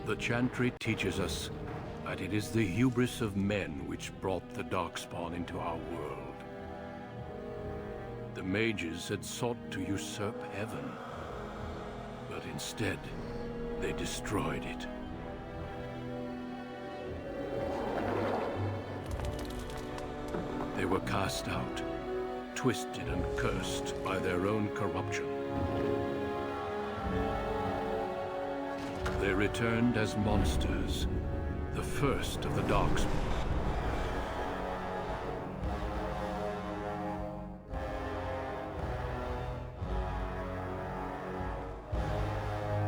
The chantry teaches us that it is the hubris of men which brought the Darkspawn into our world. The mages had sought to usurp heaven, but instead, they destroyed it. They were cast out, twisted and cursed by their own corruption. They returned as monsters, the first of the Darkspawn.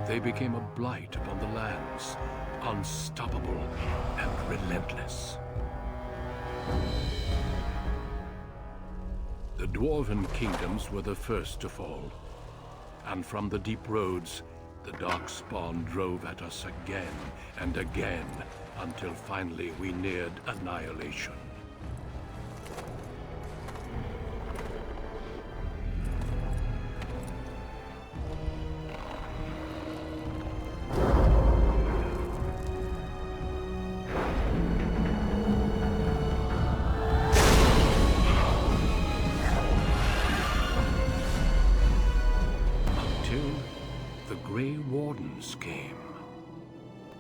They became a blight upon the lands, unstoppable and relentless. The Dwarven kingdoms were the first to fall, and from the deep roads, the Darkspawn drove at us again and again, until finally we neared annihilation. Came.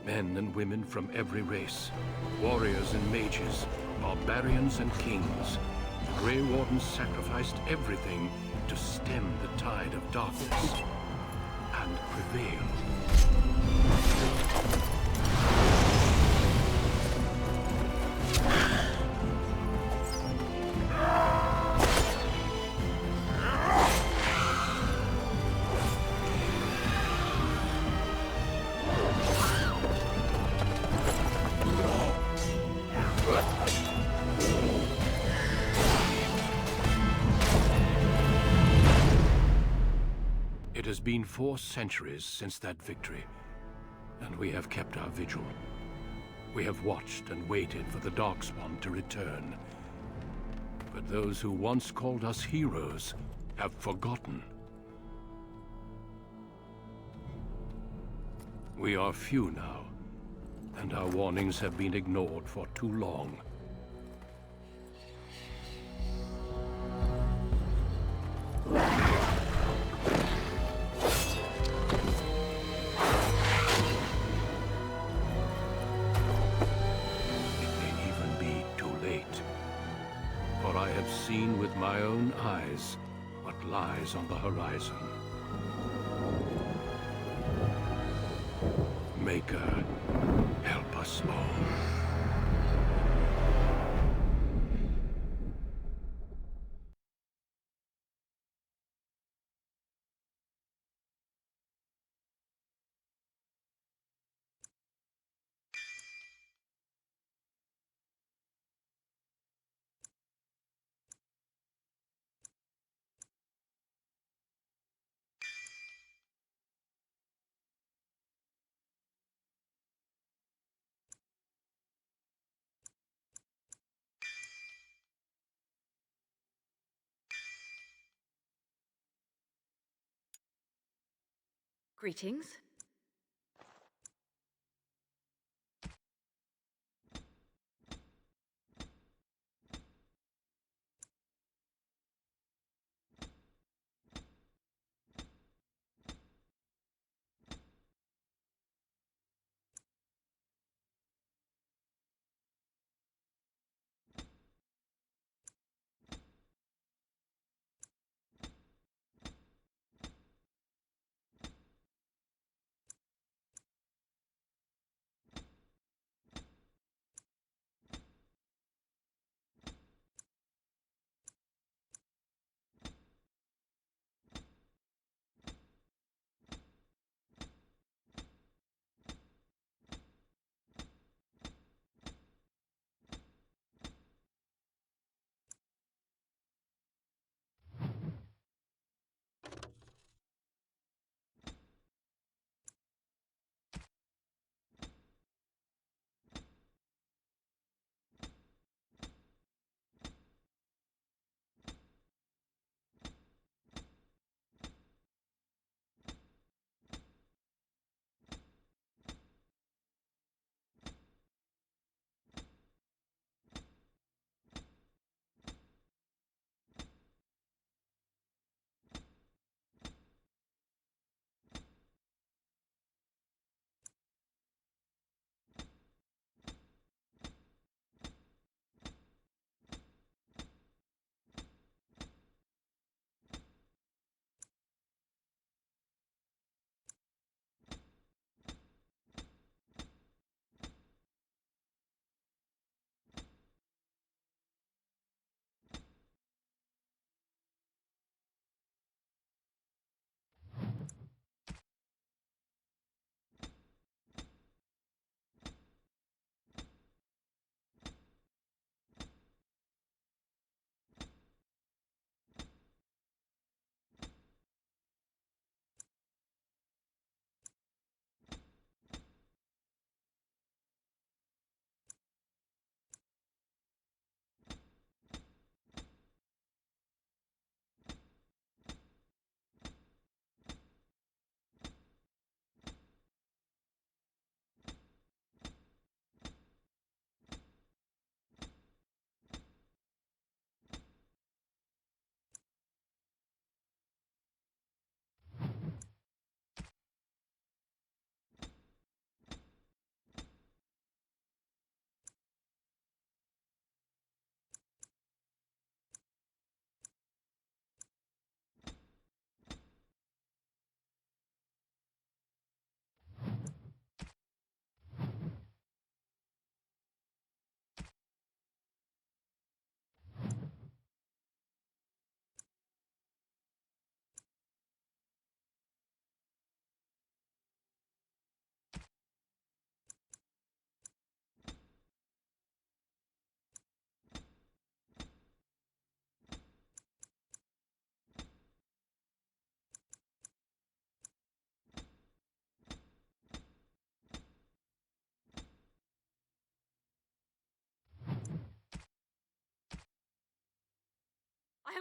Men and women from every race, warriors and mages, barbarians and kings. The Grey Wardens sacrificed everything to stem the tide of darkness and prevailed. It has been 4 centuries since that victory, and we have kept our vigil. We have watched and waited for the Darkspawn to return. But those who once called us heroes have forgotten. We are few now, and our warnings have been ignored for too long. I have seen with my own eyes what lies on the horizon. Maker, help us all. Greetings.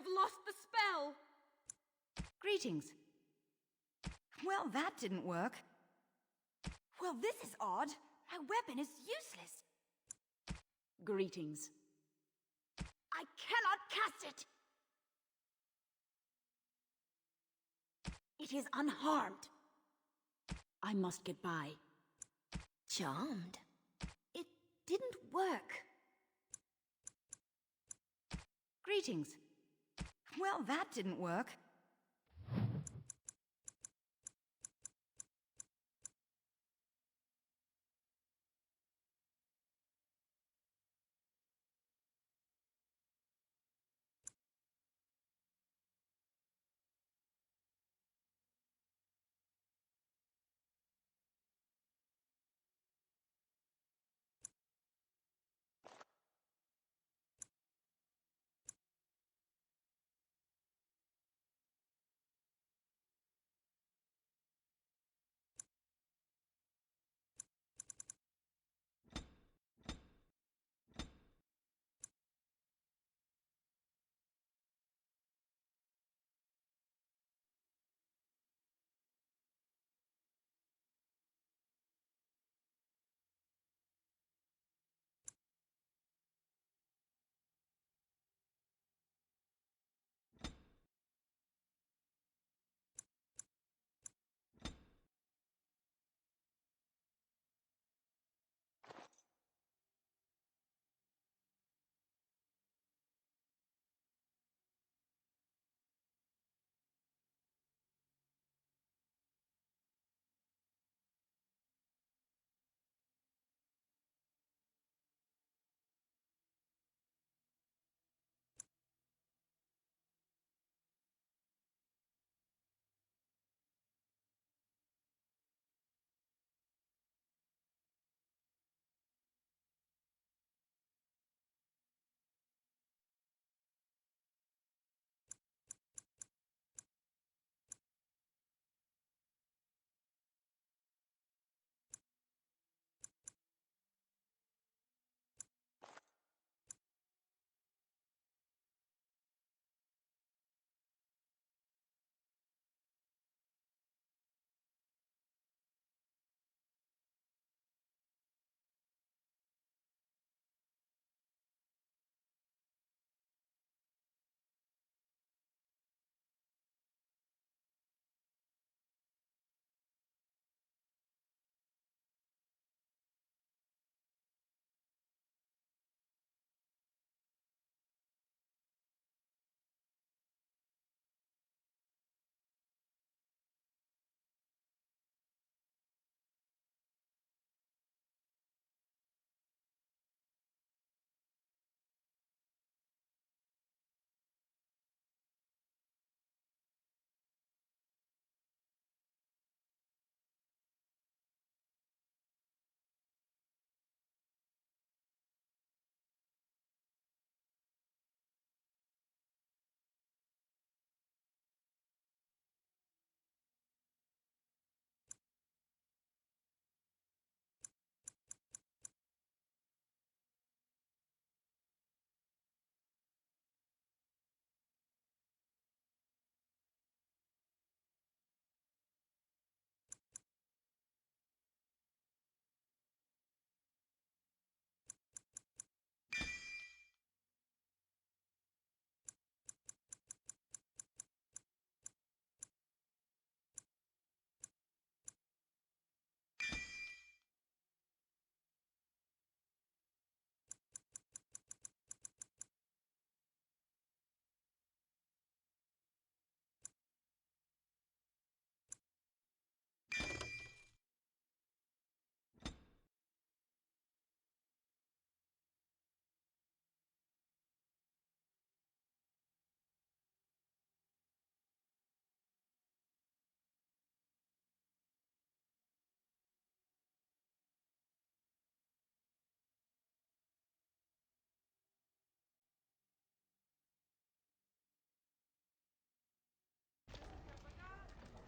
have lost the spell! Greetings. Well, that didn't work. Well, this is odd. My weapon is useless. Greetings. I cannot cast it! It is unharmed. I must get by. Charmed. It didn't work. Greetings. Well, that didn't work.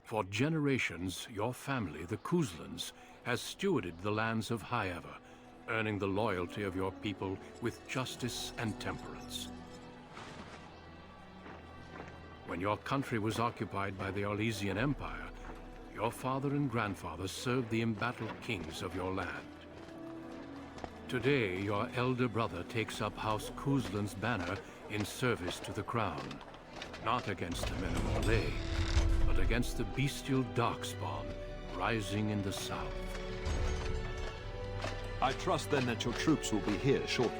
For generations, your family, the Kuzlans, has stewarded the lands of Highever, earning the loyalty of your people with justice and temperance. When your country was occupied by the Orlesian Empire, your father and grandfather served the embattled kings of your land. Today, your elder brother takes up House Kuzlan's banner in service to the crown. Not against the men of Orlais, but against the bestial darkspawn rising in the south. I trust then that your troops will be here shortly.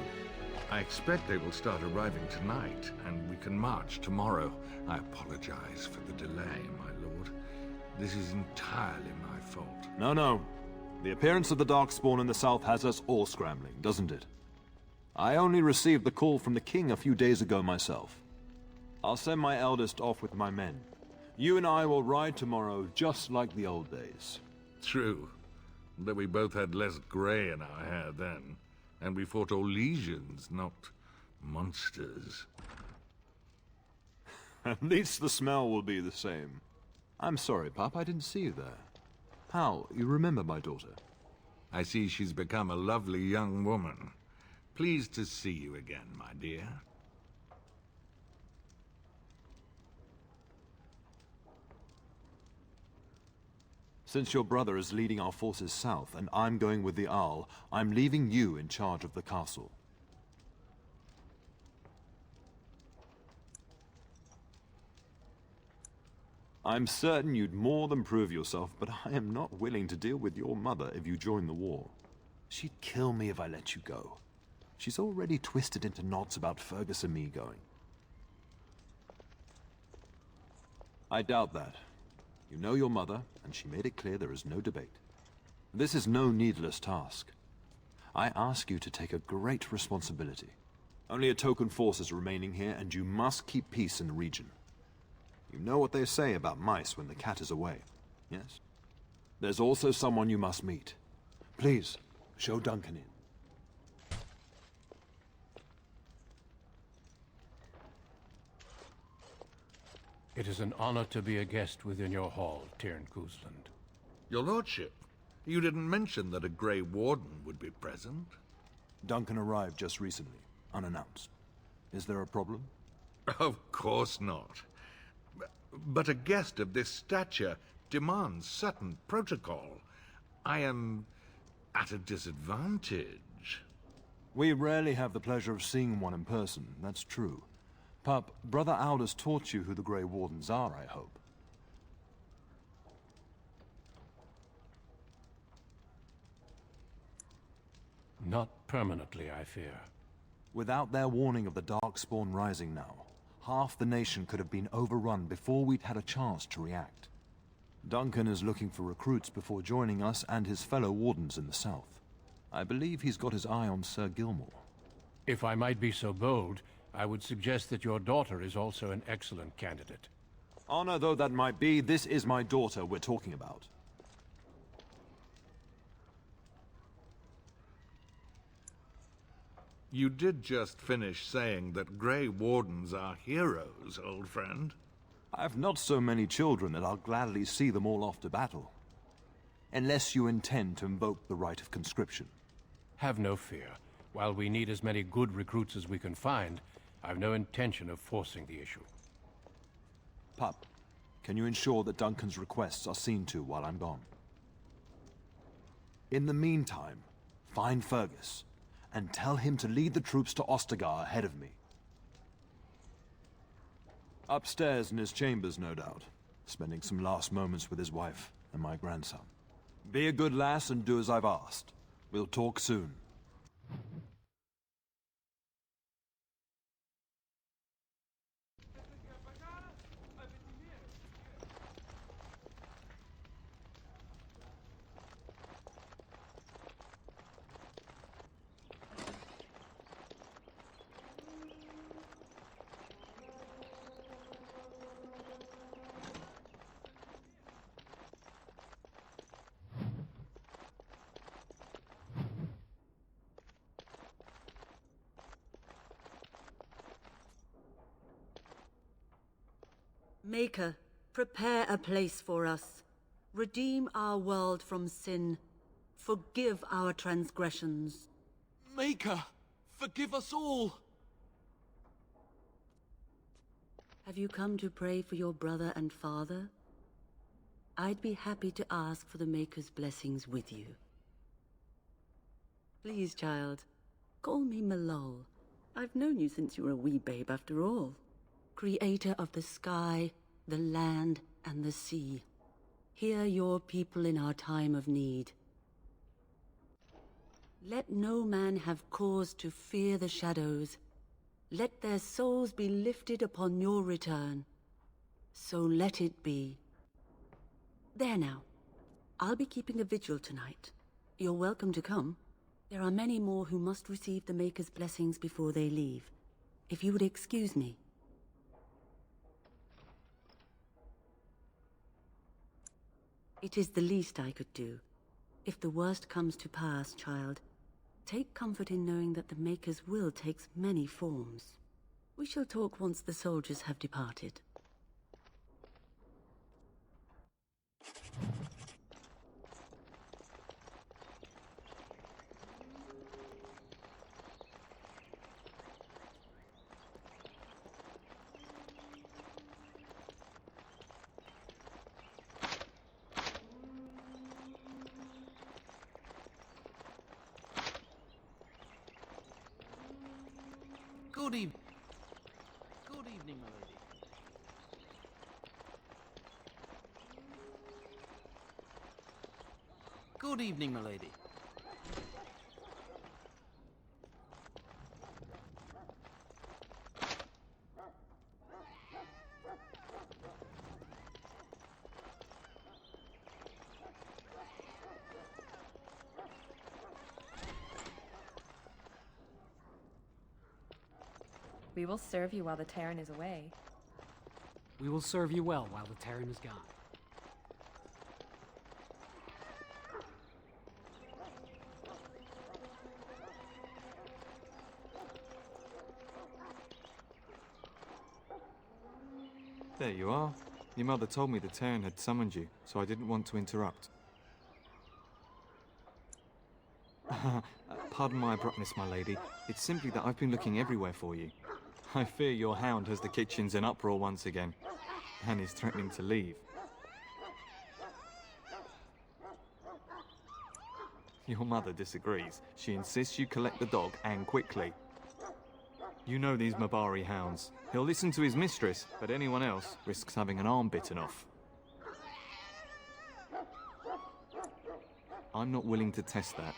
I expect they will start arriving tonight, and we can march tomorrow. I apologize for the delay, my lord. This is entirely my fault. No. The appearance of the Darkspawn in the south has us all scrambling, doesn't it? I only received the call from the king a few days ago myself. I'll send my eldest off with my men. You and I will ride tomorrow just like the old days. True. Though we both had less grey in our hair then. And we fought Orlesians, not monsters. At least the smell will be the same. I'm sorry, Pop, I didn't see you there. How? You remember my daughter? I see she's become a lovely young woman. Pleased to see you again, my dear. Since your brother is leading our forces south, and I'm going with the Owl, I'm leaving you in charge of the castle. I'm certain you'd more than prove yourself, but I am not willing to deal with your mother if you join the war. She'd kill me if I let you go. She's already twisted into knots about Fergus and me going. I doubt that. You know your mother, and she made it clear there is no debate. This is no needless task. I ask you to take a great responsibility. Only a token force is remaining here, and you must keep peace in the region. You know what they say about mice when the cat is away, yes? There's also someone you must meet. Please, show Duncan in. It is an honor to be a guest within your hall, Tyrn Kuzland. Your lordship, you didn't mention that a Grey Warden would be present. Duncan arrived just recently, unannounced. Is there a problem? Of course not. But a guest of this stature demands certain protocol. I am at a disadvantage. We rarely have the pleasure of seeing one in person, that's true. Pup, Brother Aldous taught you who the Grey Wardens are, I hope. Not permanently, I fear. Without their warning of the Darkspawn rising now, half the nation could have been overrun before we'd had a chance to react. Duncan is looking for recruits before joining us and his fellow Wardens in the south. I believe he's got his eye on Sir Gilmore. If I might be so bold, I would suggest that your daughter is also an excellent candidate. Honor though that might be, this is my daughter we're talking about. You did just finish saying that Grey Wardens are heroes, old friend. I've not so many children that I'll gladly see them all off to battle. Unless you intend to invoke the right of conscription. Have no fear. While we need as many good recruits as we can find, I've no intention of forcing the issue. Pup, can you ensure that Duncan's requests are seen to while I'm gone? In the meantime, find Fergus, and tell him to lead the troops to Ostagar ahead of me. Upstairs in his chambers, no doubt, spending some last moments with his wife and my grandson. Be a good lass and do as I've asked. We'll talk soon. Maker, prepare a place for us. Redeem our world from sin. Forgive our transgressions. Maker, forgive us all! Have you come to pray for your brother and father? I'd be happy to ask for the Maker's blessings with you. Please, child, call me Malol. I've known you since you were a wee babe after all. Creator of the sky, the land, and the sea. Hear your people in our time of need. Let no man have cause to fear the shadows. Let their souls be lifted upon your return. So let it be. There now. I'll be keeping a vigil tonight. You're welcome to come. There are many more who must receive the Maker's blessings before they leave. If you would excuse me. It is the least I could do. If the worst comes to pass, child, take comfort in knowing that the Maker's will takes many forms. We shall talk once the soldiers have departed. Good evening. Good evening, my lady. Good evening, my lady. We will serve you while the Terran is away. We will serve you well while the Terran is gone. There you are. Your mother told me the Terran had summoned you, so I didn't want to interrupt. Pardon my abruptness, my lady. It's simply that I've been looking everywhere for you. I fear your hound has the kitchens in uproar once again, and is threatening to leave. Your mother disagrees. She insists you collect the dog, and quickly. You know these Mabari hounds. He'll listen to his mistress, but anyone else risks having an arm bitten off. I'm not willing to test that.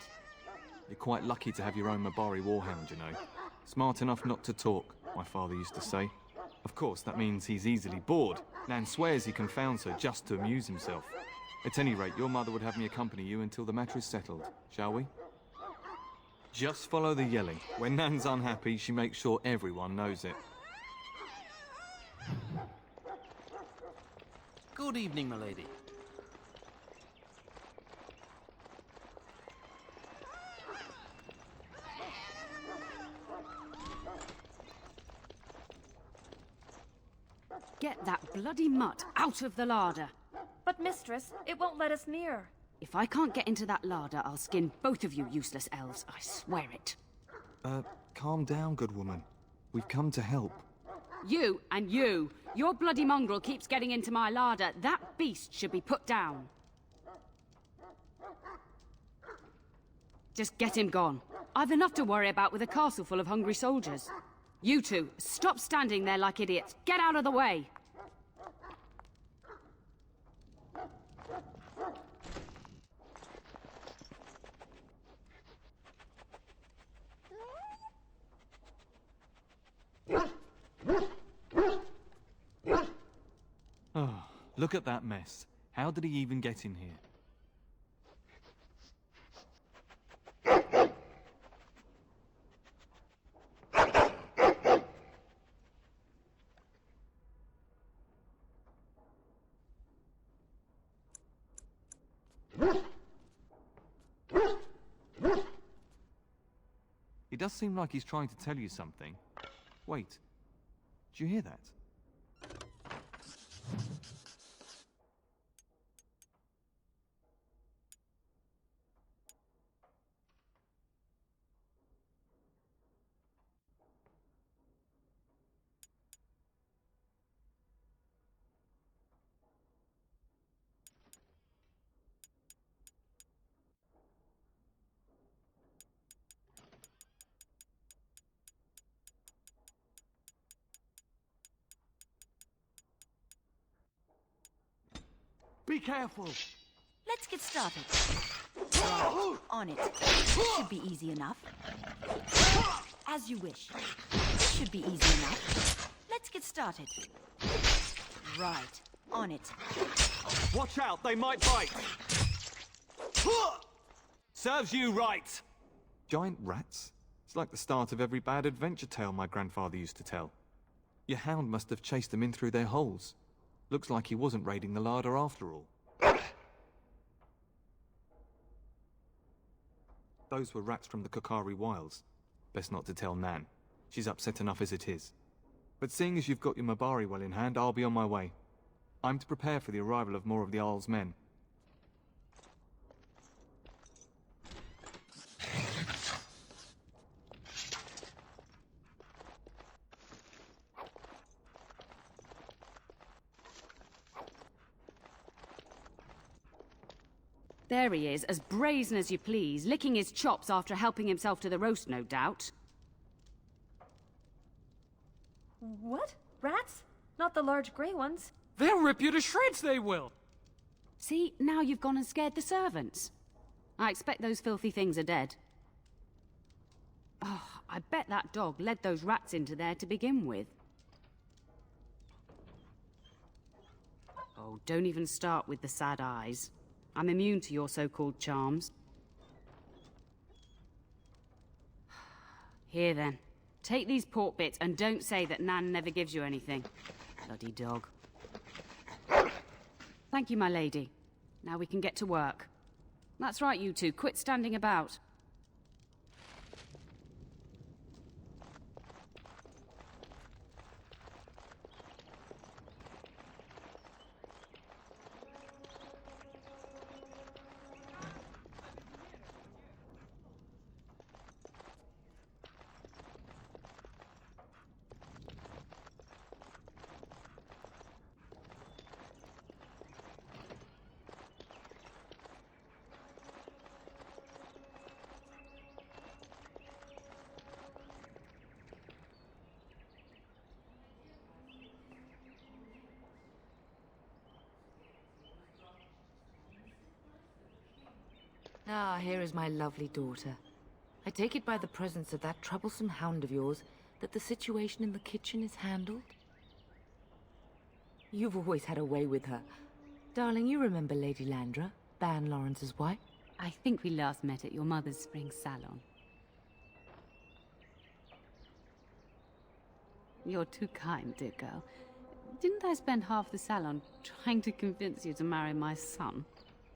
You're quite lucky to have your own Mabari warhound, you know. Smart enough not to talk, my father used to say. Of course, that means he's easily bored. Nan swears he confounds her just to amuse himself. At any rate, your mother would have me accompany you until the matter is settled, shall we? Just follow the yelling. When Nan's unhappy, she makes sure everyone knows it. Good evening, my lady. Get that bloody mutt out of the larder. But mistress, it won't let us near. If I can't get into that larder, I'll skin both of you useless elves. I swear it. Calm down, good woman. We've come to help. You and you. Your bloody mongrel keeps getting into my larder. That beast should be put down. Just get him gone. I've enough to worry about with a castle full of hungry soldiers. You two, stop standing there like idiots. Get out of the way. Oh, look at that mess. How did he even get in here? It does seem like he's trying to tell you something. Wait, do you hear that? Be careful! Let's get started. Right, on it. Should be easy enough. As you wish. Should be easy enough. Let's get started. Right, on it. Watch out, they might bite! Serves you right! Giant rats? It's like the start of every bad adventure tale my grandfather used to tell. Your hound must have chased them in through their holes. Looks like he wasn't raiding the larder after all. Those were rats from the Kokari Wilds. Best not to tell Nan. She's upset enough as it is. But seeing as you've got your Mabari well in hand, I'll be on my way. I'm to prepare for the arrival of more of the Jarl's men. There he is, as brazen as you please, licking his chops after helping himself to the roast, no doubt. What? Rats? Not the large grey ones. They'll rip you to shreds, they will! See, now you've gone and scared the servants. I expect those filthy things are dead. Oh, I bet that dog led those rats into there to begin with. Oh, don't even start with the sad eyes. I'm immune to your so-called charms. Here then. Take these pork bits and don't say that Nan never gives you anything. Bloody dog. Thank you, my lady. Now we can get to work. That's right, you two. Quit standing about. Ah, here is my lovely daughter. I take it by the presence of that troublesome hound of yours that the situation in the kitchen is handled? You've always had a way with her. Darling, you remember Lady Landra, Ban Lawrence's wife? I think we last met at your mother's spring salon. You're too kind, dear girl. Didn't I spend half the salon trying to convince you to marry my son?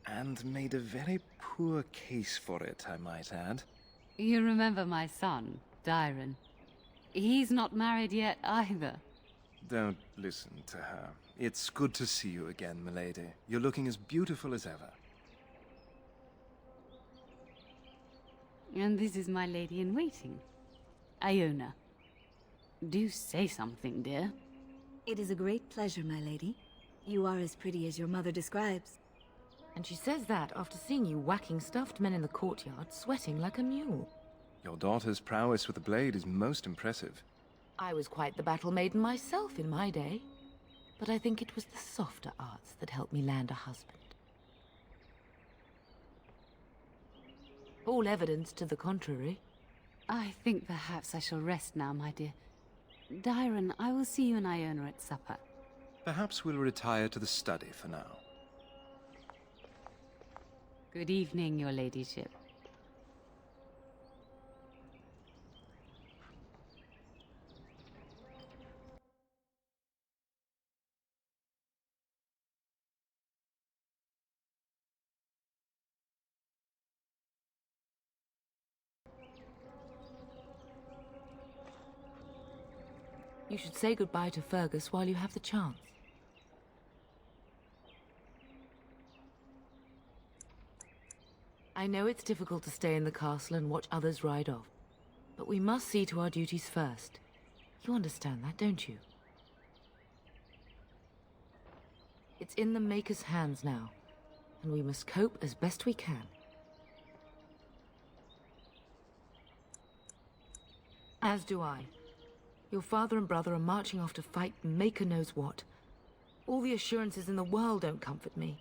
And made a very poor case for it, I might add. You remember my son, Dyron. He's not married yet either. Don't listen to her. It's good to see you again, milady. You're looking as beautiful as ever. And this is my lady-in-waiting, Iona. Do say something, dear. It is a great pleasure, my lady. You are as pretty as your mother describes. And she says that after seeing you whacking stuffed men in the courtyard, sweating like a mule. Your daughter's prowess with the blade is most impressive. I was quite the battle maiden myself in my day. But I think it was the softer arts that helped me land a husband. All evidence to the contrary. I think perhaps I shall rest now, my dear. Dyron, I will see you and Iona at supper. Perhaps we'll retire to the study for now. Good evening, your ladyship. You should say goodbye to Fergus while you have the chance. I know it's difficult to stay in the castle and watch others ride off, but we must see to our duties first. You understand that, don't you? It's in the Maker's hands now, and we must cope as best we can. As do I. Your father and brother are marching off to fight Maker knows what. All the assurances in the world don't comfort me.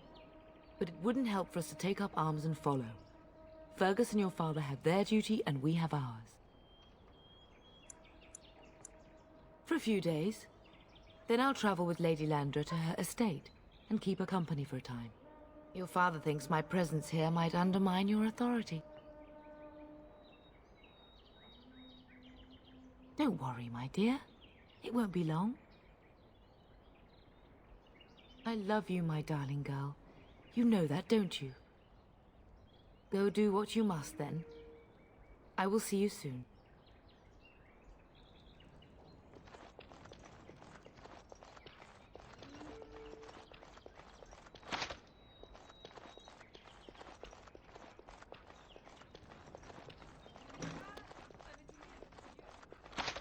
but it wouldn't help for us to take up arms and follow. Fergus and your father have their duty, and we have ours. For a few days. Then I'll travel with Lady Landra to her estate, and keep her company for a time. Your father thinks my presence here might undermine your authority. Don't worry, my dear. It won't be long. I love you, my darling girl. You know that, don't you? Go do what you must, then. I will see you soon.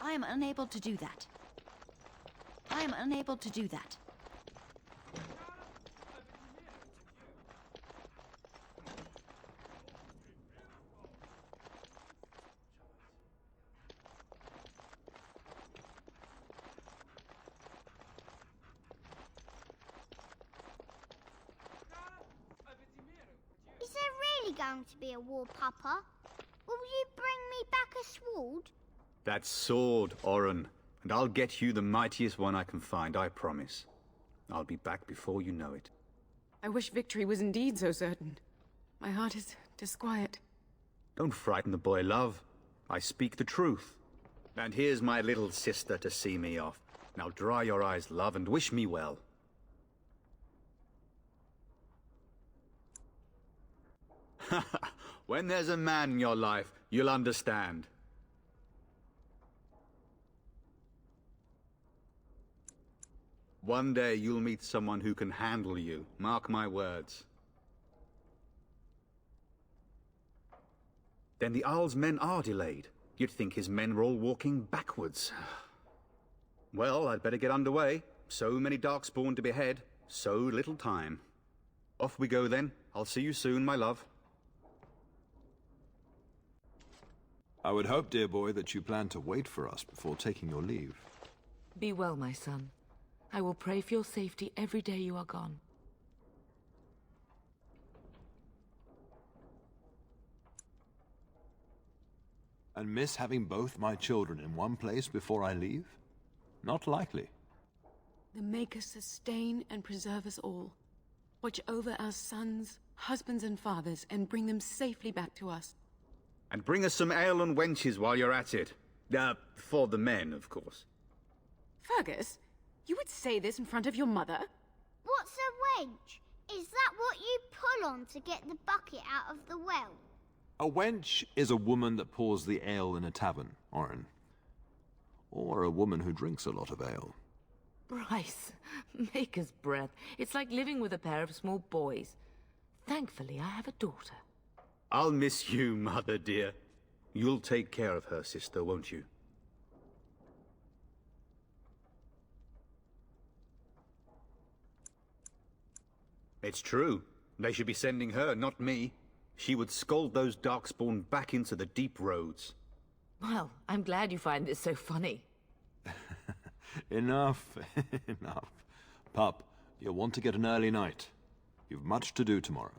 I am unable to do that. I am unable to do that. Is there really going to be a war, Papa? Will you bring me back a sword? That sword, Oren, and I'll get you the mightiest one I can find, I promise. I'll be back before you know it. I wish victory was indeed so certain. My heart is disquiet. Don't frighten the boy, love. I speak the truth. And here's my little sister to see me off. Now dry your eyes, love, and wish me well. When there's a man in your life, you'll understand. One day you'll meet someone who can handle you, mark my words. Then the Jarl's men are delayed. You'd think his men were all walking backwards. Well, I'd better get underway. So many Darkspawn to behead, so little time. Off we go then. I'll see you soon, my love. I would hope, dear boy, that you plan to wait for us before taking your leave. Be well, my son. I will pray for your safety every day you are gone. And miss having both my children in one place before I leave? Not likely. The Maker sustain and preserve us all. Watch over our sons, husbands and fathers, and bring them safely back to us. And bring us some ale and wenches while you're at it. For the men, of course. Fergus, you would say this in front of your mother? What's a wench? Is that what you pull on to get the bucket out of the well? A wench is a woman that pours the ale in a tavern, Oren. Or a woman who drinks a lot of ale. Bryce, maker's breath. It's like living with a pair of small boys. Thankfully, I have a daughter. I'll miss you, mother dear. You'll take care of her, sister, won't you? It's true. They should be sending her, not me. She would scold those Darkspawn back into the deep roads. Well, I'm glad you find this so funny. Enough, enough. Pup, you'll want to get an early night. You've much to do tomorrow.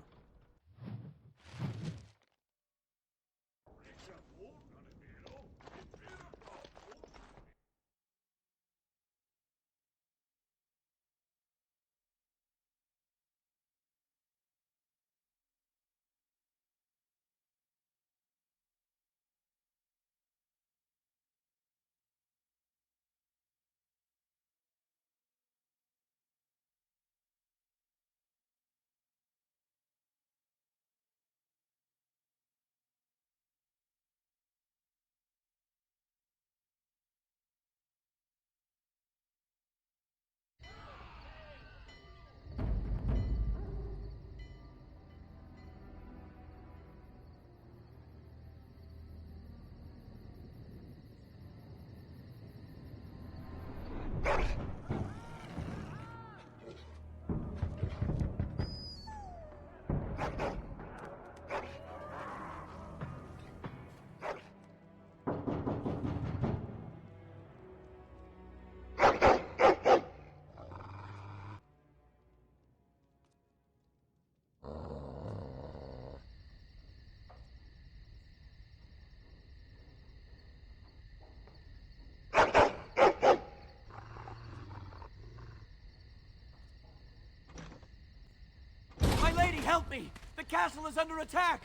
Help me! The castle is under attack!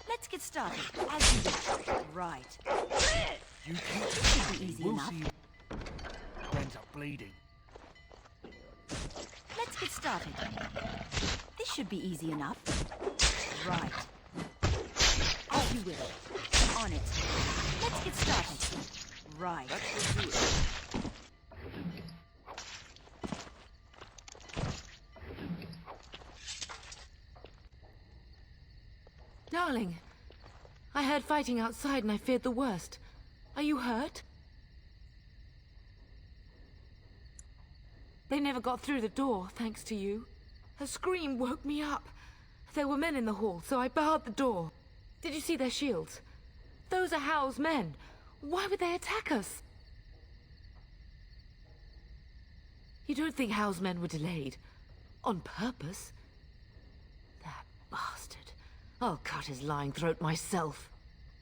Let's get started, as you wish. Right. You keep Should be easy we'll enough. see you ends up bleeding. Let's get started. This should be easy enough. Right. As you wish. On it. Let's get started. Right. Let's do it. Darling, I heard fighting outside and I feared the worst. Are you hurt? They never got through the door, thanks to you. Her scream woke me up. There were men in the hall, so I barred the door. Did you see their shields? Those are Howl's men. Why would they attack us? You don't think Howl's men were delayed? On purpose? That bastard. I'll cut his lying throat myself.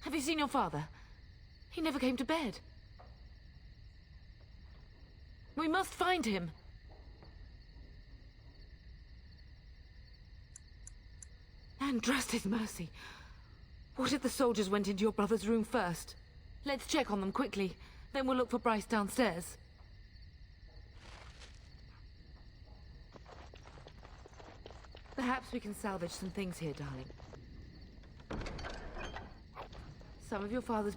Have you seen your father? He never came to bed. We must find him. And trust his mercy. What if the soldiers went into your brother's room first? Let's check on them quickly. Then we'll look for Bryce downstairs. Perhaps we can salvage some things here, darling. Some of your father's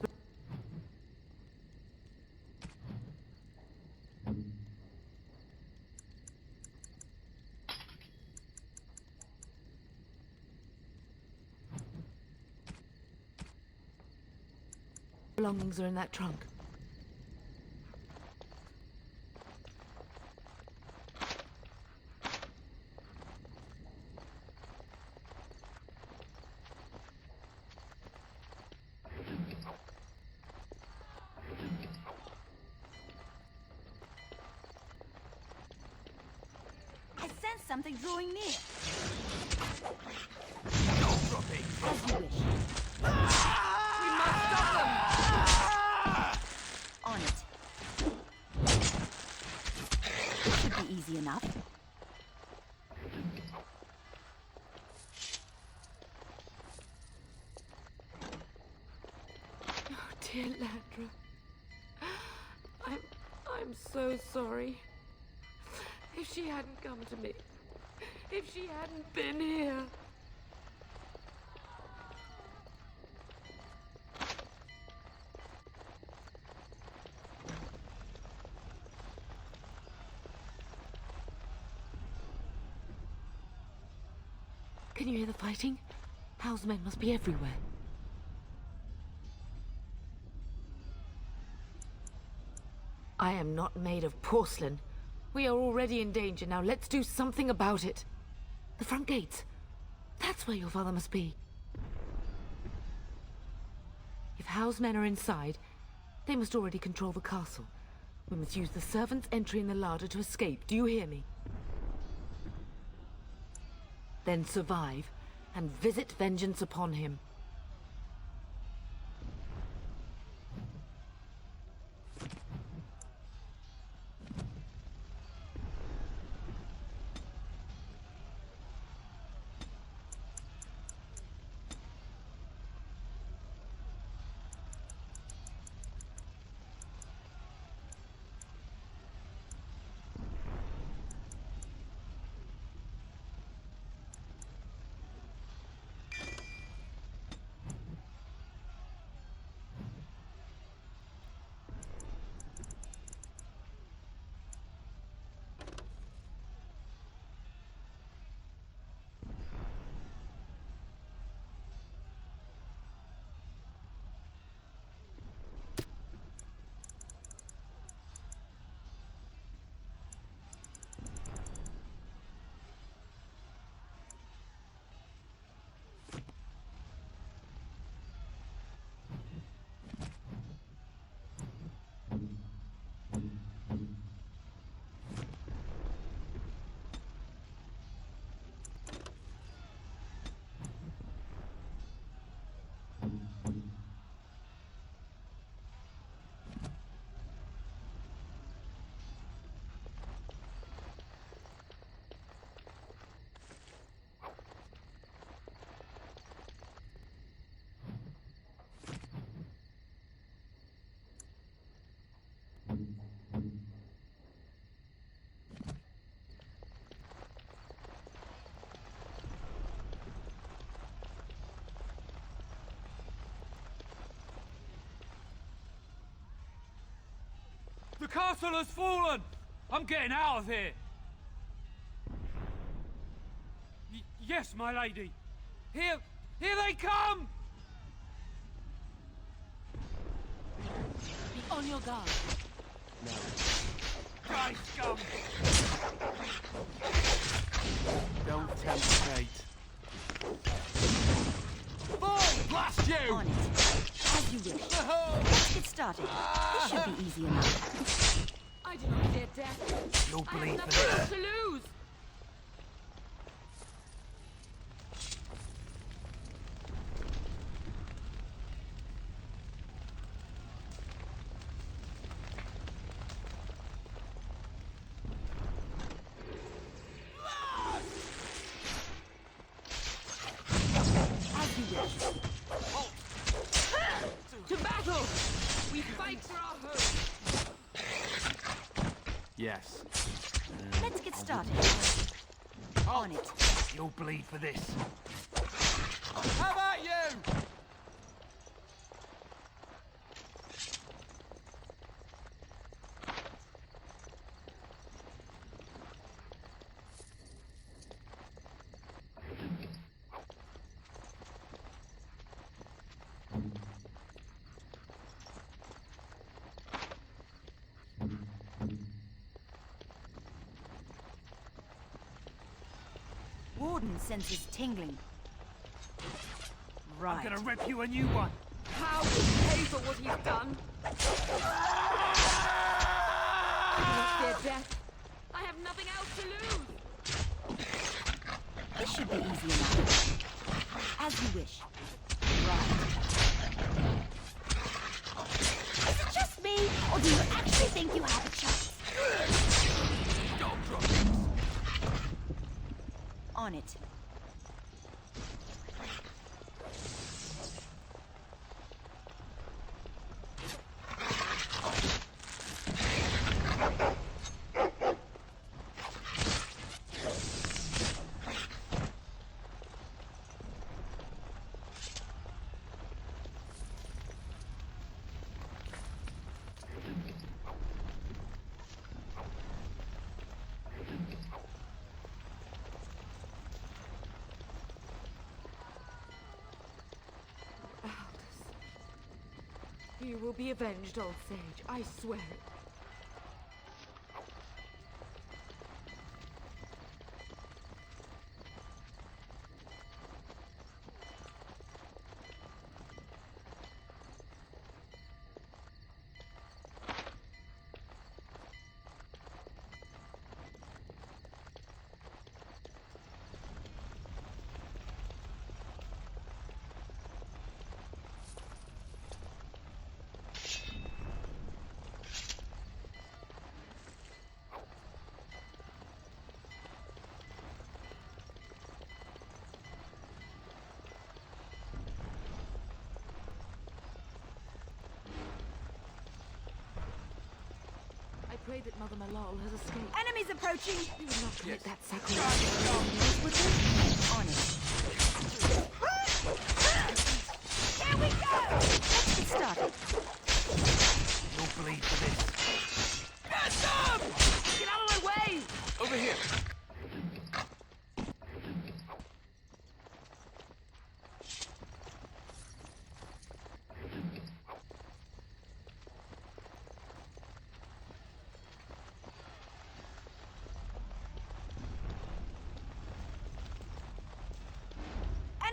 belongings are in that trunk. I sense something drawing near. Don't drop it! As you wish. We must stop them! On it. This should be easy enough. Oh, dear Landra. I'm so sorry. If she hadn't come to me, if she hadn't been here. Can you hear the fighting? Howl's men must be everywhere. I am not made of porcelain. We are already in danger. Now let's do something about it. The front gates. That's where your father must be. If Howl's men are inside, they must already control the castle. We must use the servants' entry in the larder to escape. Do you hear me? Then survive and visit vengeance upon him. castle has fallen! I'm getting out of here! Yes, my lady! Here they come! Be on your guard. No. Die, scum! Don't tempt fate. Fall! Blast you! On it. As you wish. Let's get started. This should be easy enough. I do not fear death. You'll I have bleed for nothing this. else to lose. As you wish. To battle! We fight for our home. Yes. Let's get started. On it. You'll bleed for this. How about you? Warden senses tingling. Right. I'm gonna rip you a new one! How will he pay for what he's done? I do not fear death. I have nothing else to lose. This should be easy enough. As you wish. Right. Is it just me, or do you actually think you have a chance? Don't drop it. On it. You will be avenged, old sage. I swear it. I pray that Mother Malal has escaped. Enemies approaching! You will not commit that sacrilege. On it. Here we go! Let's get started. You'll bleed for this. Get them! Get out of my way! Over here!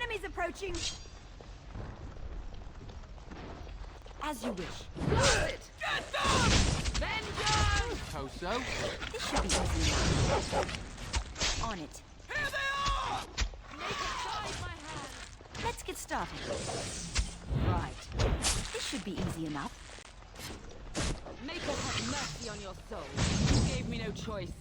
Enemies approaching! As you wish. Blast it! Get them! Vengeance! Toso? This should be easy enough. On it. Here they are! Make it guide my hand! Let's get started. Right. This should be easy enough. Make her have mercy on your soul. You gave me no choice.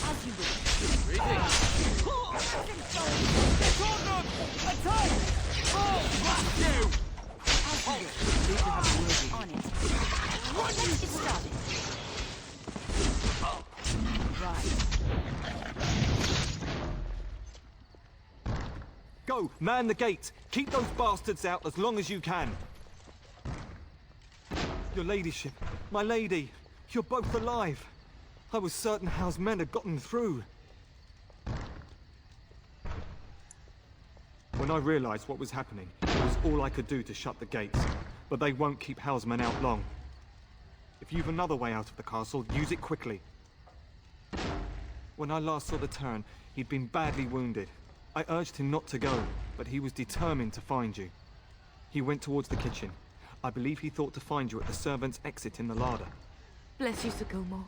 As you wish. Get on them! Attack! Man the gate! Keep those bastards out as long as you can! Your ladyship, my lady, you're both alive! I was certain Howe's men had gotten through. When I realized what was happening, it was all I could do to shut the gates. But they won't keep Howe's men out long. If you've another way out of the castle, use it quickly. When I last saw the Terran, he'd been badly wounded. I urged him not to go, but he was determined to find you. He went towards the kitchen. I believe he thought to find you at the servants' exit in the larder. Bless you, Sir Gilmore.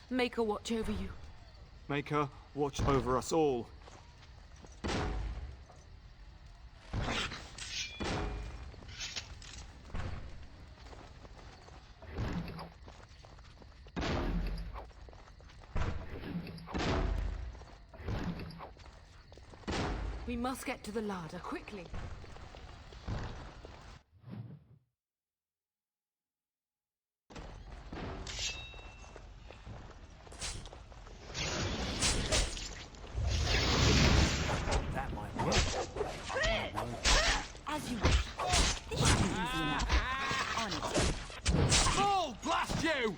Make her watch over you. Make her watch over us all. We must get to the larder, quickly. That might work. As you wish. This should be easy enough. On it. Bull, blast you!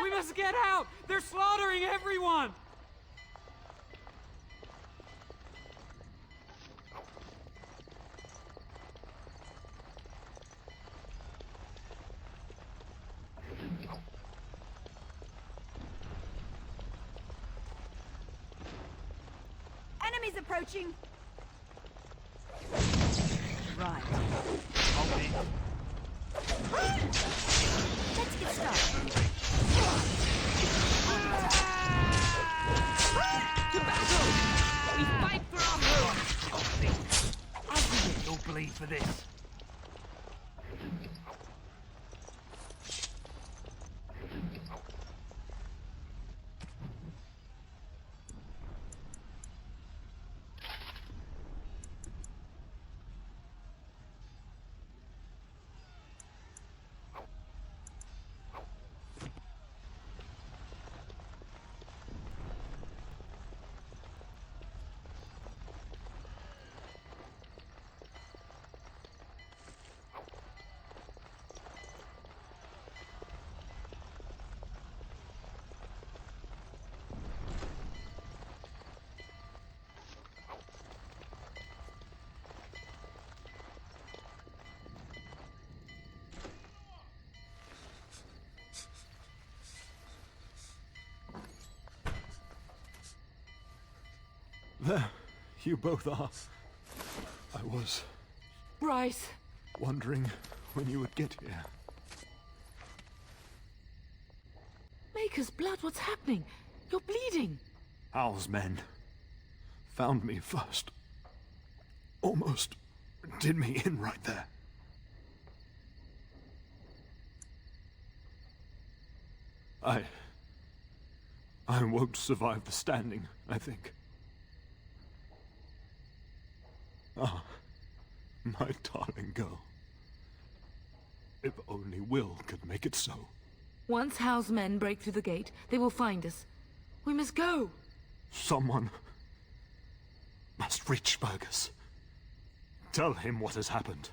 We must get out! They're slaughtering everyone! Enemies approaching! Right. Hold it. Let's get started. To battle! We fight for our home! You'll bleed for this. There, you both are. I was Bryce! wondering when you would get here. Maker's blood, what's happening? You're bleeding. Hal's men found me first. Almost did me in right there. I won't survive the standing, I think. Ah, my darling girl. If only Will could make it so. Once Howe's men break through the gate, they will find us. We must go. Someone must reach Burgess. Tell him what has happened.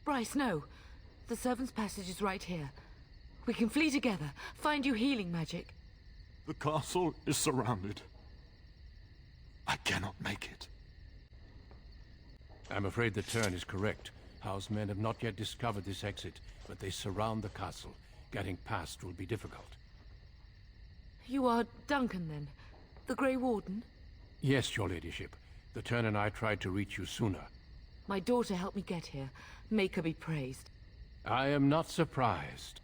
Bryce, no. The servant's passage is right here. We can flee together, find you healing magic. The castle is surrounded. I cannot make it. I'm afraid the Turn is correct. Howe's men have not yet discovered this exit, but they surround the castle. Getting past will be difficult. You are Duncan, then? The Grey Warden? Yes, your ladyship. The Turn and I tried to reach you sooner. My daughter helped me get here. Make her be praised. I am not surprised.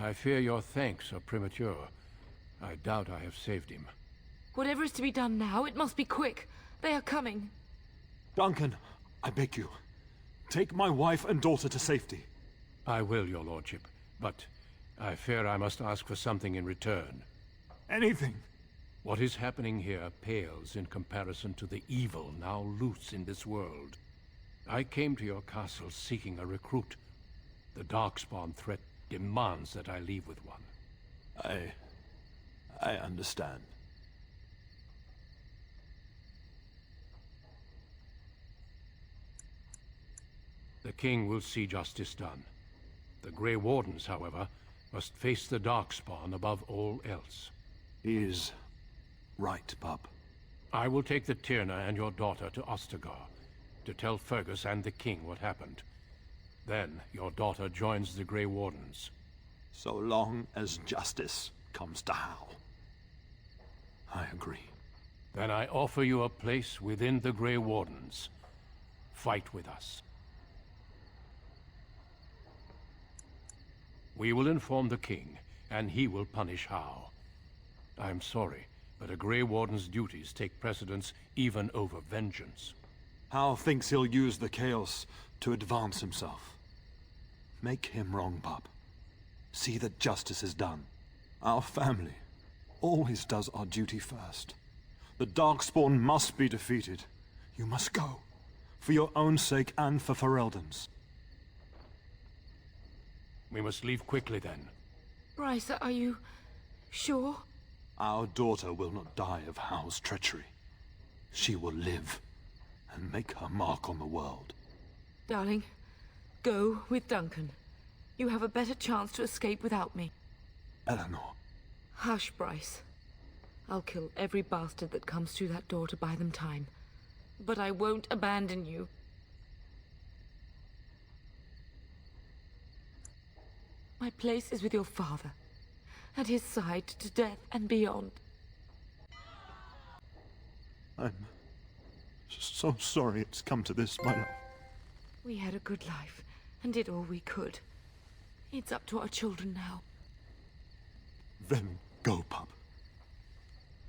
I fear your thanks are premature. I doubt I have saved him. Whatever is to be done now, it must be quick. They are coming. Duncan, I beg you. Take my wife and daughter to safety. I will, your lordship, but I fear I must ask for something in return. Anything. What is happening here pales in comparison to the evil now loose in this world. I came to your castle seeking a recruit. The Darkspawn threat demands that I leave with one. I understand. The king will see justice done. The Grey Wardens, however, must face the Darkspawn above all else. He is right, pup. I will take the Tyrna and your daughter to Ostagar to tell Fergus and the king what happened. Then your daughter joins the Grey Wardens. So long as justice comes to Hal. I agree. Then I offer you a place within the Grey Wardens. Fight with us. We will inform the king, and he will punish Hal. I'm sorry, but a Grey Warden's duties take precedence even over vengeance. Hal thinks he'll use the chaos to advance himself. Make him wrong, pup. See that justice is done. Our family always does our duty first. The Darkspawn must be defeated. You must go. For your own sake and for Ferelden's. We must leave quickly then. Bryce, are you sure? Our daughter will not die of Hal's treachery. She will live and make her mark on the world. Darling, go with Duncan. You have a better chance to escape without me. Eleanor. Hush, Bryce. I'll kill every bastard that comes through that door to buy them time. But I won't abandon you. My place is with your father. At his side to death and beyond. I'm so sorry it's come to this, my love. We had a good life and did all we could. It's up to our children now. Then go, pup.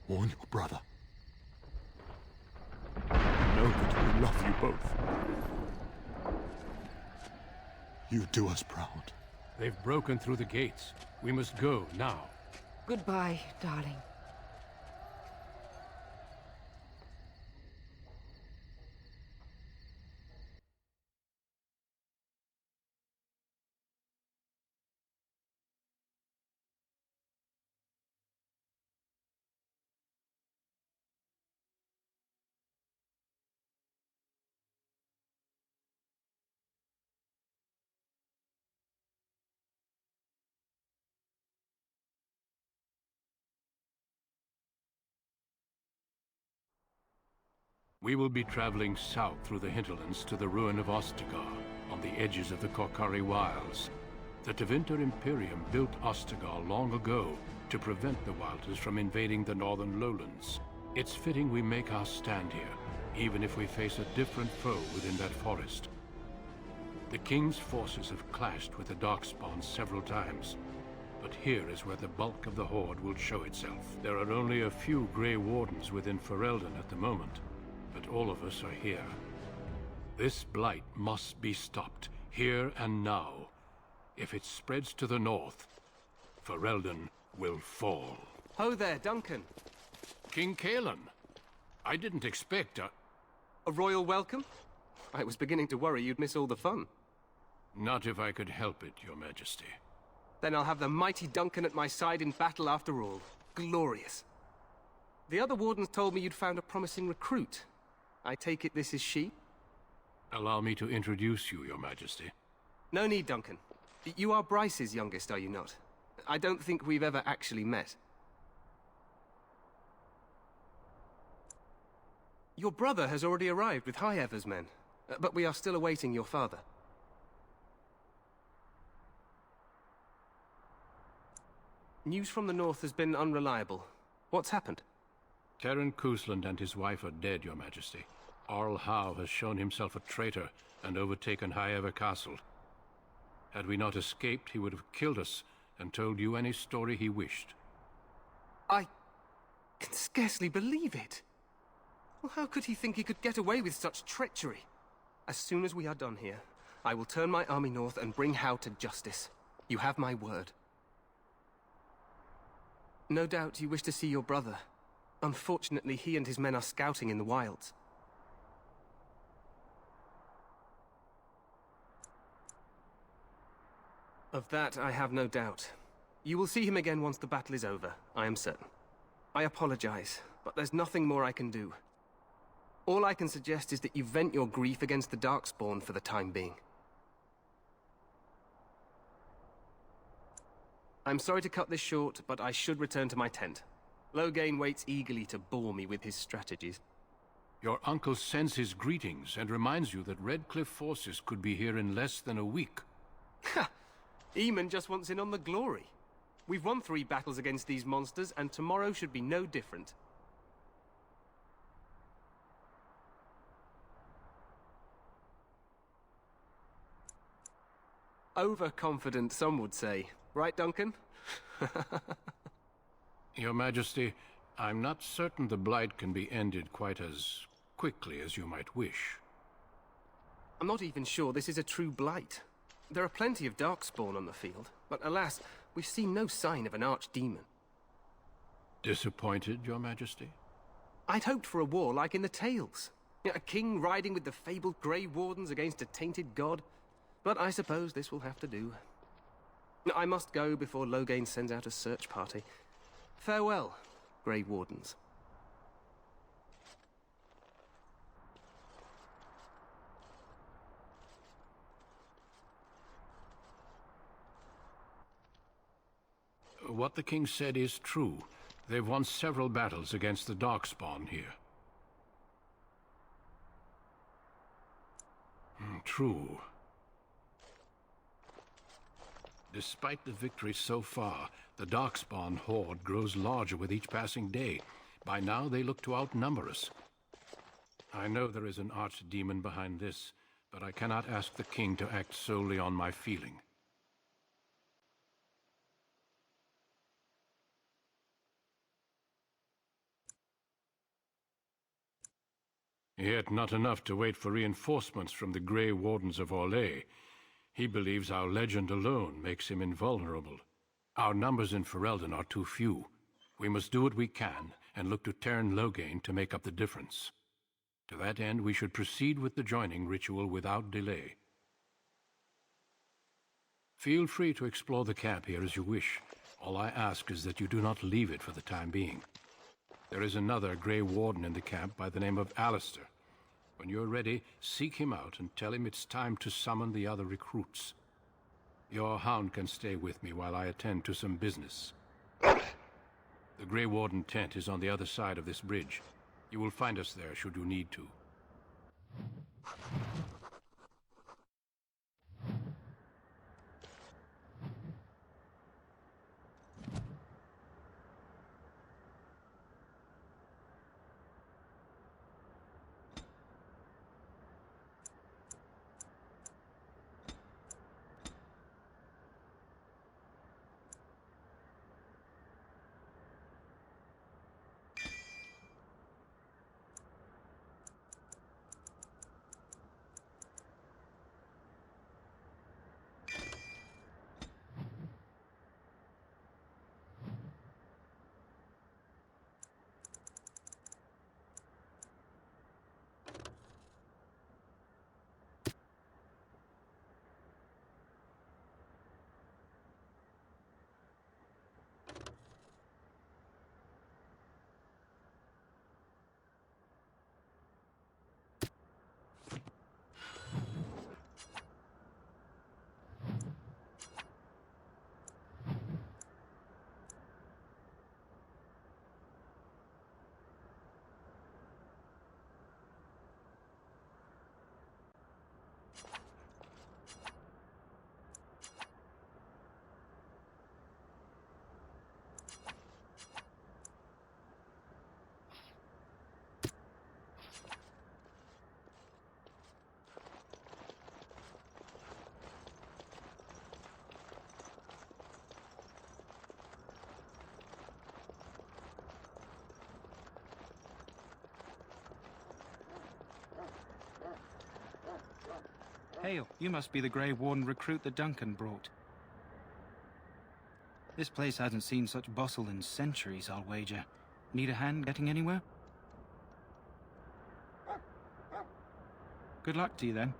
Warn your brother. Know that we love you both. You do us proud. They've broken through the gates. We must go now. Goodbye, darling. We will be traveling south through the hinterlands to the ruin of Ostagar, on the edges of the Korkari Wilds. The Tevinter Imperium built Ostagar long ago to prevent the Wilders from invading the northern lowlands. It's fitting we make our stand here, even if we face a different foe within that forest. The King's forces have clashed with the Darkspawn several times, but here is where the bulk of the Horde will show itself. There are only a few Grey Wardens within Ferelden at the moment, but all of us are here. This blight must be stopped, here and now. If it spreads to the north, Ferelden will fall. Ho there, Duncan. King Cailan. I didn't expect a royal welcome? I was beginning to worry you'd miss all the fun. Not if I could help it, Your Majesty. Then I'll have the mighty Duncan at my side in battle after all. Glorious. The other wardens told me you'd found a promising recruit. I take it this is she? Allow me to introduce you, Your Majesty. No need, Duncan. You are Bryce's youngest, are you not? I don't think we've ever actually met. Your brother has already arrived with High Ever's men, but we are still awaiting your father. News from the north has been unreliable. What's happened? Terran Cousland and his wife are dead, Your Majesty. Arl Howe has shown himself a traitor and overtaken High Ever Castle. Had we not escaped, he would have killed us and told you any story he wished. I can scarcely believe it. Well, how could he think he could get away with such treachery? As soon as we are done here, I will turn my army north and bring Hao to justice. You have my word. No doubt you wish to see your brother. Unfortunately, he and his men are scouting in the wilds. Of that, I have no doubt. You will see him again once the battle is over, I am certain. I apologize, but there's nothing more I can do. All I can suggest is that you vent your grief against the Darkspawn for the time being. I'm sorry to cut this short, but I should return to my tent. Loghain waits eagerly to bore me with his strategies. Your uncle sends his greetings and reminds you that Redcliffe forces could be here in less than a week. Ha! Eamon just wants in on the glory. We've won 3 battles against these monsters, and tomorrow should be no different. Overconfident, some would say. Right, Duncan? Your Majesty, I'm not certain the Blight can be ended quite as quickly as you might wish. I'm not even sure this is a true Blight. There are plenty of Darkspawn on the field, but alas, we've seen no sign of an archdemon. Disappointed, Your Majesty? I'd hoped for a war like in the tales. A king riding with the fabled Grey Wardens against a tainted god. But I suppose this will have to do. I must go before Loghain sends out a search party. Farewell, Grey Wardens. What the king said is true. They've won several battles against the Darkspawn here. True. Despite the victory so far, the Darkspawn horde grows larger with each passing day. By now, they look to outnumber us. I know there is an archdemon behind this, but I cannot ask the king to act solely on my feeling. Yet not enough to wait for reinforcements from the Grey Wardens of Orlais. He believes our legend alone makes him invulnerable. Our numbers in Ferelden are too few. We must do what we can, and look to Teyrn Loghain to make up the difference. To that end, we should proceed with the joining ritual without delay. Feel free to explore the camp here as you wish. All I ask is that you do not leave it for the time being. There is another Grey Warden in the camp by the name of Alistair. When you're ready, seek him out and tell him it's time to summon the other recruits. Your hound can stay with me while I attend to some business. The Grey Warden tent is on the other side of this bridge. You will find us there should you need to. Hail, you must be the Grey Warden recruit that Duncan brought. This place hasn't seen such bustle in centuries, I'll wager. Need a hand getting anywhere? Good luck to you, then.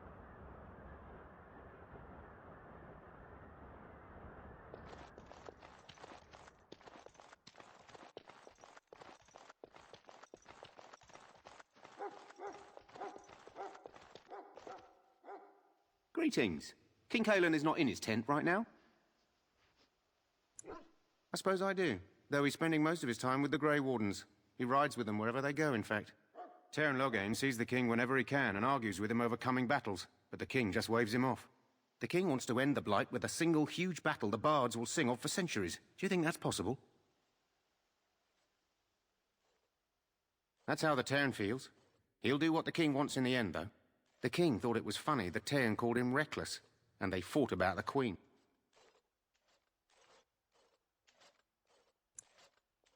Greetings. King Kalen is not in his tent right now? I suppose I do, though he's spending most of his time with the Grey Wardens. He rides with them wherever they go, in fact. Teyrn Loghain sees the king whenever he can and argues with him over coming battles, but the king just waves him off. The king wants to end the Blight with a single huge battle the bards will sing of for centuries. Do you think that's possible? That's how the Teyrn feels. He'll do what the king wants in the end, though. The king thought it was funny that Teyrn called him reckless, and they fought about the queen.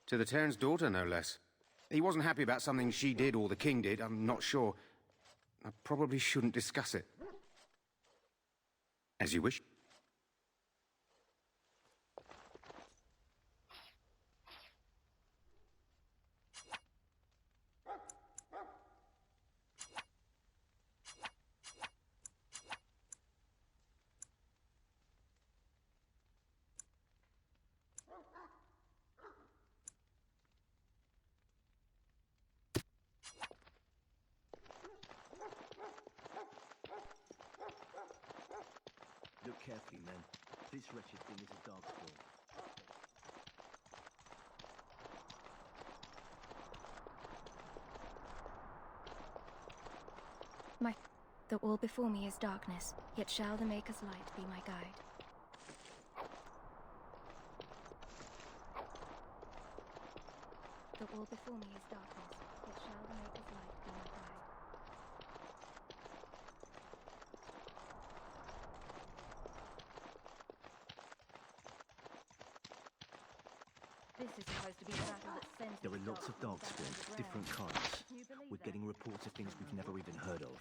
To the Teyrn's daughter, no less. He wasn't happy about something she did or the king did, I'm not sure. I probably shouldn't discuss it. As you wish. Look carefully, men. This wretched thing is a darkspawn. The all before me is darkness, yet shall the Maker's light be my guide. The all before me is darkness, yet shall the Maker's light be my guide. This is supposed to be the battle that sends There are lots of darkspawn, different kinds. We're getting reports of things we've never even heard of.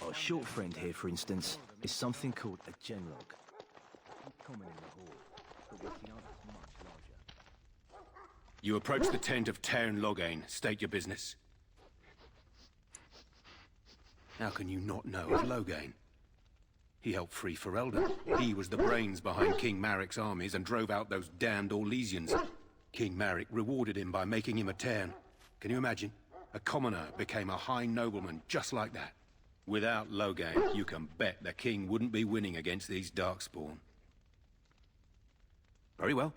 Our short friend here, for instance, is something called a genlog. Common in the hall, but with the others much larger. You approach the tent of Teyrn Loghain. State your business. How can you not know of Loghain? He helped free Ferelden. He was the brains behind King Maric's armies and drove out those damned Orlesians. King Maric rewarded him by making him a Teyrn. Can you imagine? A commoner became a high nobleman just like that. Without Loghain, you can bet the king wouldn't be winning against these darkspawn. Very well.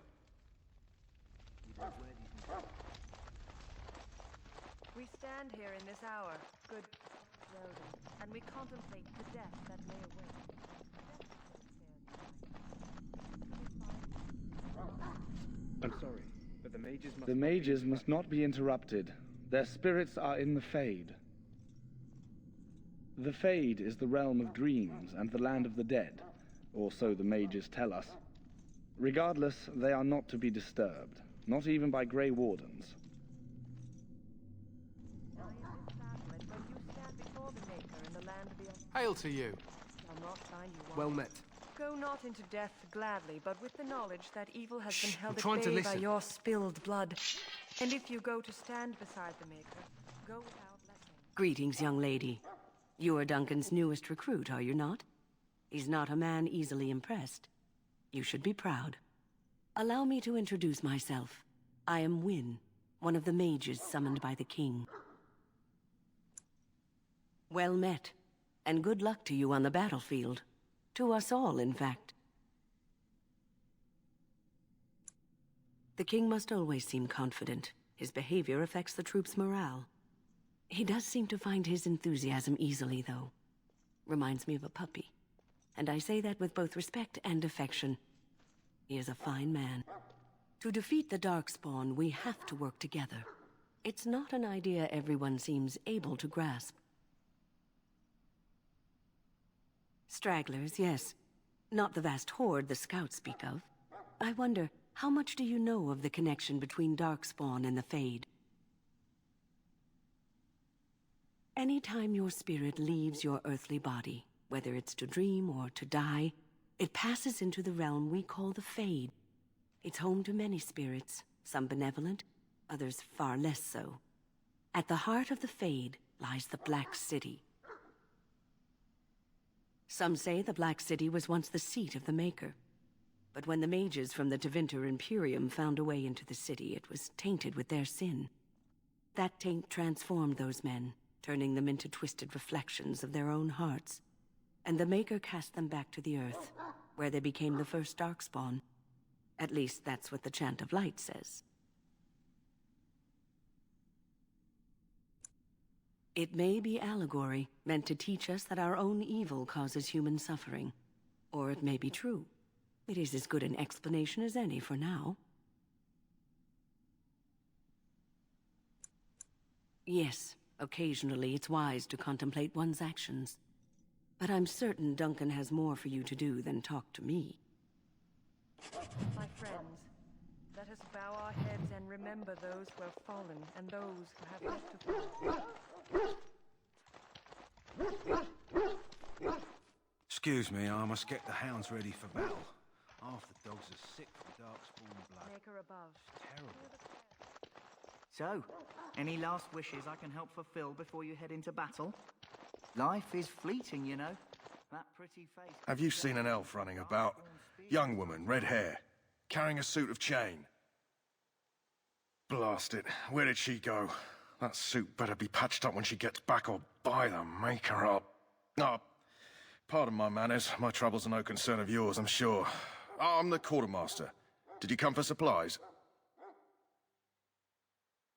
We stand here in this hour, good Roden, and we contemplate the death that may await. I'm sorry, but the mages must not be interrupted. Their spirits are in the Fade. The Fade is the realm of dreams and the land of the dead, or so the mages tell us. Regardless, they are not to be disturbed, not even by Grey Wardens. Hail to you. Well met. Go not into death gladly, but with the knowledge that evil has been held I'm trying at to bay by listen. your spilled blood. And if you go to stand beside the Maker, go without blessing. Greetings, young lady. You are Duncan's newest recruit, are you not? He's not a man easily impressed. You should be proud. Allow me to introduce myself. I am Wynne, one of the mages summoned by the king. Well met, and good luck to you on the battlefield. To us all, in fact. The king must always seem confident. His behavior affects the troops' morale. He does seem to find his enthusiasm easily, though. Reminds me of a puppy. And I say that with both respect and affection. He is a fine man. To defeat the Darkspawn, we have to work together. It's not an idea everyone seems able to grasp. Stragglers, yes. Not the vast horde the scouts speak of. I wonder, how much do you know of the connection between Darkspawn and the Fade? Anytime your spirit leaves your earthly body, whether it's to dream or to die, it passes into the realm we call the Fade. It's home to many spirits, some benevolent, others far less so. At the heart of the Fade lies the Black City. Some say the Black City was once the seat of the Maker. But when the mages from the Tevinter Imperium found a way into the city, it was tainted with their sin. That taint transformed those men, turning them into twisted reflections of their own hearts. And the Maker cast them back to the Earth, where they became the first Darkspawn. At least that's what the Chant of Light says. It may be allegory, meant to teach us that our own evil causes human suffering. Or it may be true. It is as good an explanation as any for now. Yes, occasionally it's wise to contemplate one's actions. But I'm certain Duncan has more for you to do than talk to me. My friends, let us bow our heads and remember those who have fallen and those who have yet to fall. Excuse me, I must get the hounds ready for battle. Half the dogs are sick from darkspawn blood. Maker above. Terrible. So, any last wishes I can help fulfill before you head into battle? Life is fleeting, you know. That pretty face... Have you seen an elf running about? Young woman, red hair, carrying a suit of chain. Blast it, where did she go? That suit better be patched up when she gets back, or by the Maker up. Oh, pardon my manners. My troubles are no concern of yours, I'm sure. I'm the quartermaster. Did you come for supplies?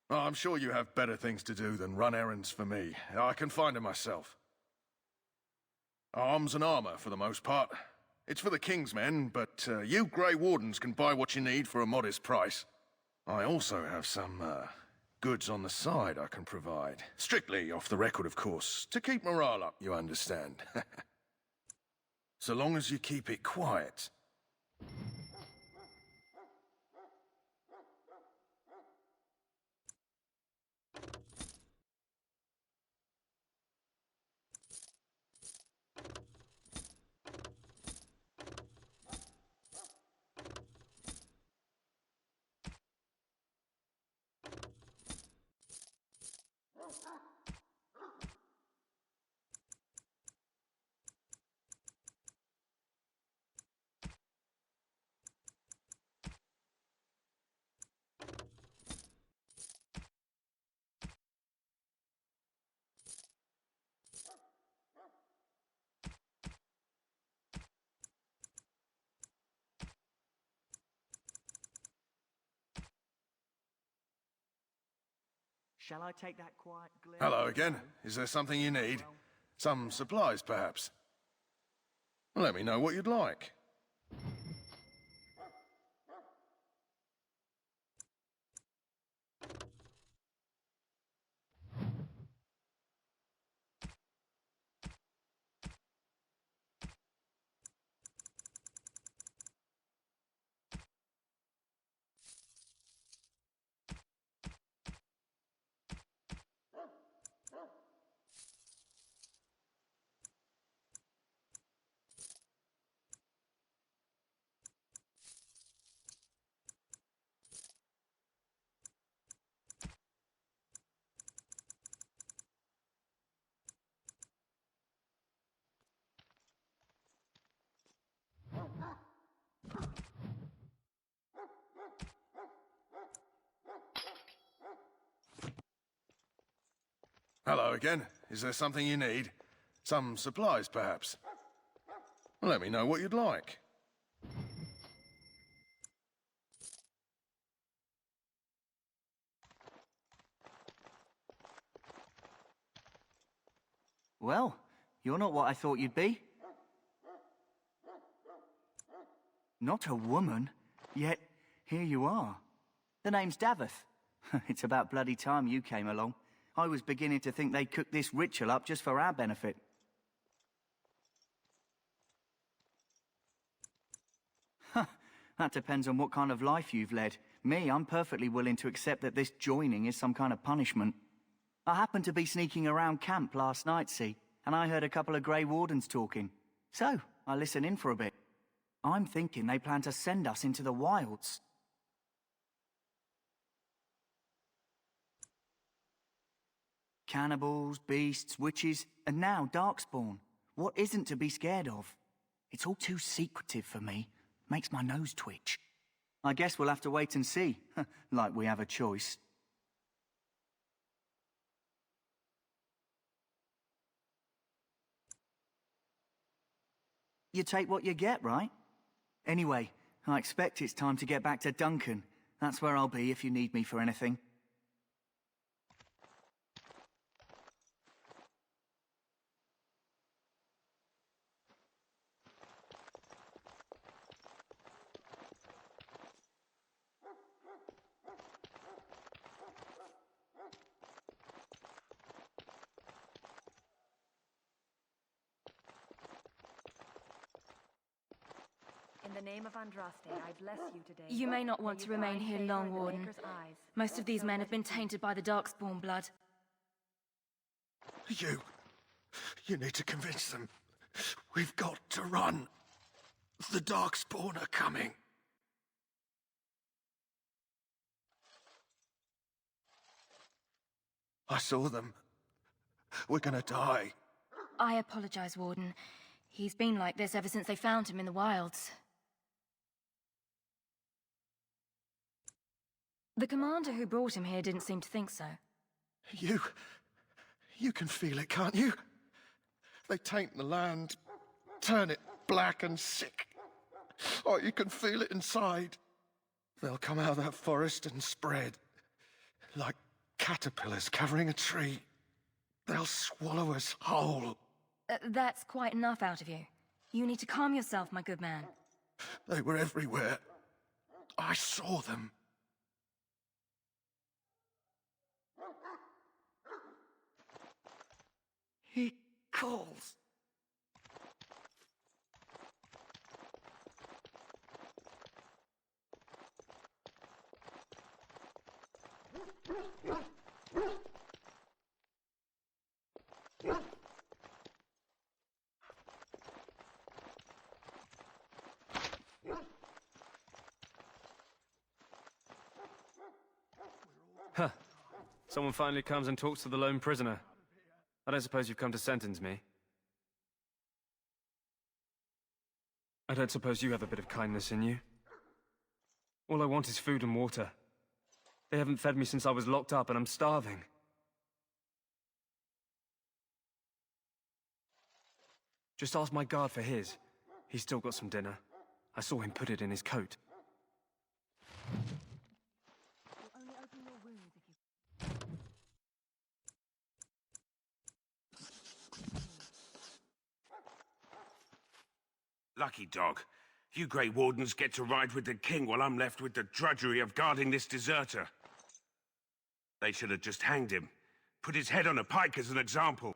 Oh, I'm sure you have better things to do than run errands for me. I can find them myself. Arms and armor, for the most part. It's for the King's men, but you Grey Wardens can buy what you need for a modest price. I also have some, goods on the side I can provide. Strictly off the record, of course. To keep morale up, you understand. So long as you keep it quiet. Shall I take that quiet glare? Hello again. Is there something you need? Some supplies, perhaps? Let me know what you'd like. Hello again. Is there something you need? Some supplies, perhaps? Let me know what you'd like. Well, you're not what I thought you'd be. Not a woman, yet here you are. The name's Daveth. It's about bloody time you came along. I was beginning to think they cooked this ritual up just for our benefit. Huh, that depends on what kind of life you've led. Me, I'm perfectly willing to accept that this joining is some kind of punishment. I happened to be sneaking around camp last night, see, and I heard a couple of Grey Wardens talking. So, I listened in for a bit. I'm thinking they plan to send us into the wilds. Cannibals, beasts, witches, and now Darkspawn. What isn't to be scared of? It's all too secretive for me. Makes my nose twitch. I guess we'll have to wait and see, like we have a choice. You take what you get, right? Anyway, I expect it's time to get back to Duncan. That's where I'll be if you need me for anything. In the name of Andraste, I bless you today. You may not want to remain here long, Warden. Most of these men have been tainted by the Darkspawn blood. You need to convince them. We've got to run. The Darkspawn are coming. I saw them. We're gonna die. I apologize, Warden. He's been like this ever since they found him in the wilds. The commander who brought him here didn't seem to think so. You can feel it, can't you? They taint the land, turn it black and sick. Oh, you can feel it inside. They'll come out of that forest and spread, like caterpillars covering a tree. They'll swallow us whole. That's quite enough out of you. You need to calm yourself, my good man. They were everywhere. I saw them. He calls. Huh. Someone finally comes and talks to the lone prisoner. I don't suppose you've come to sentence me. I don't suppose you have a bit of kindness in you. All I want is food and water. They haven't fed me since I was locked up and I'm starving. Just ask my guard for his. He's still got some dinner. I saw him put it in his coat. Lucky dog. You Grey Wardens get to ride with the king while I'm left with the drudgery of guarding this deserter. They should have just hanged him. Put his head on a pike as an example.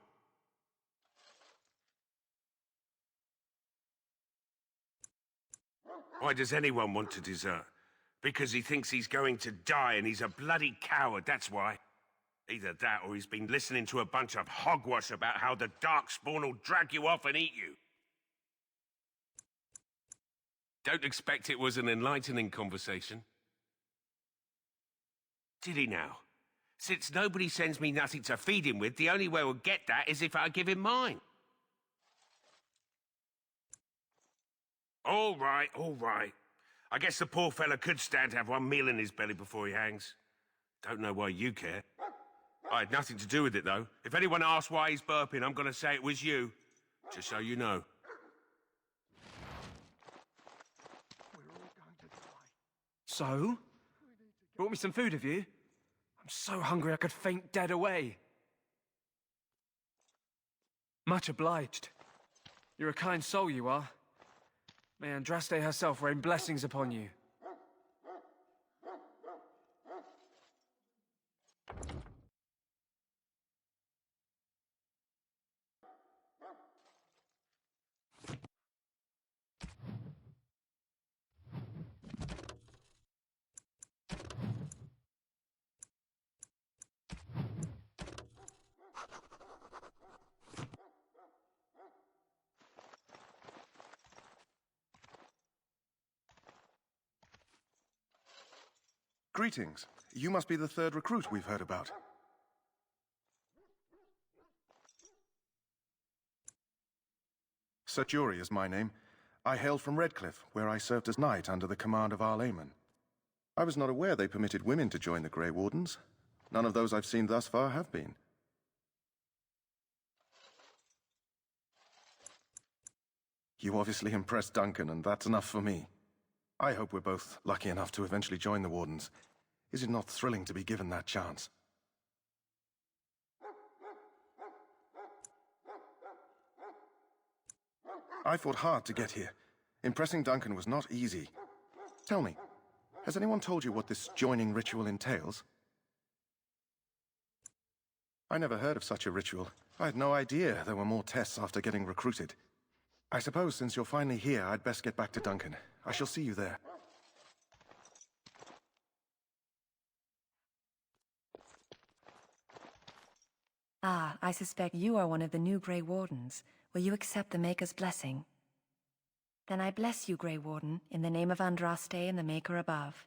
Why does anyone want to desert? Because he thinks he's going to die and he's a bloody coward, that's why. Either that or he's been listening to a bunch of hogwash about how the Darkspawn will drag you off and eat you. Don't expect it was an enlightening conversation. Did he now? Since nobody sends me nothing to feed him with, the only way we'll get that is if I give him mine. All right, all right. I guess the poor fella could stand to have one meal in his belly before he hangs. Don't know why you care. I had nothing to do with it, though. If anyone asks why he's burping, I'm gonna say it was you. Just so you know. So? Brought me some food, have you? I'm so hungry I could faint dead away. Much obliged. You're a kind soul, you are. May Andraste herself rain blessings upon you. Greetings. You must be the third recruit we've heard about. Sir Jury is my name. I hail from Redcliffe, where I served as knight under the command of Arl Eamon. I was not aware they permitted women to join the Grey Wardens. None of those I've seen thus far have been. You obviously impressed Duncan, and that's enough for me. I hope we're both lucky enough to eventually join the Wardens. Is it not thrilling to be given that chance? I fought hard to get here. Impressing Duncan was not easy. Tell me, has anyone told you what this joining ritual entails? I never heard of such a ritual. I had no idea there were more tests after getting recruited. I suppose since you're finally here, I'd best get back to Duncan. I shall see you there. Ah, I suspect you are one of the new Grey Wardens. Will you accept the Maker's blessing? Then I bless you, Grey Warden, in the name of Andraste and the Maker above.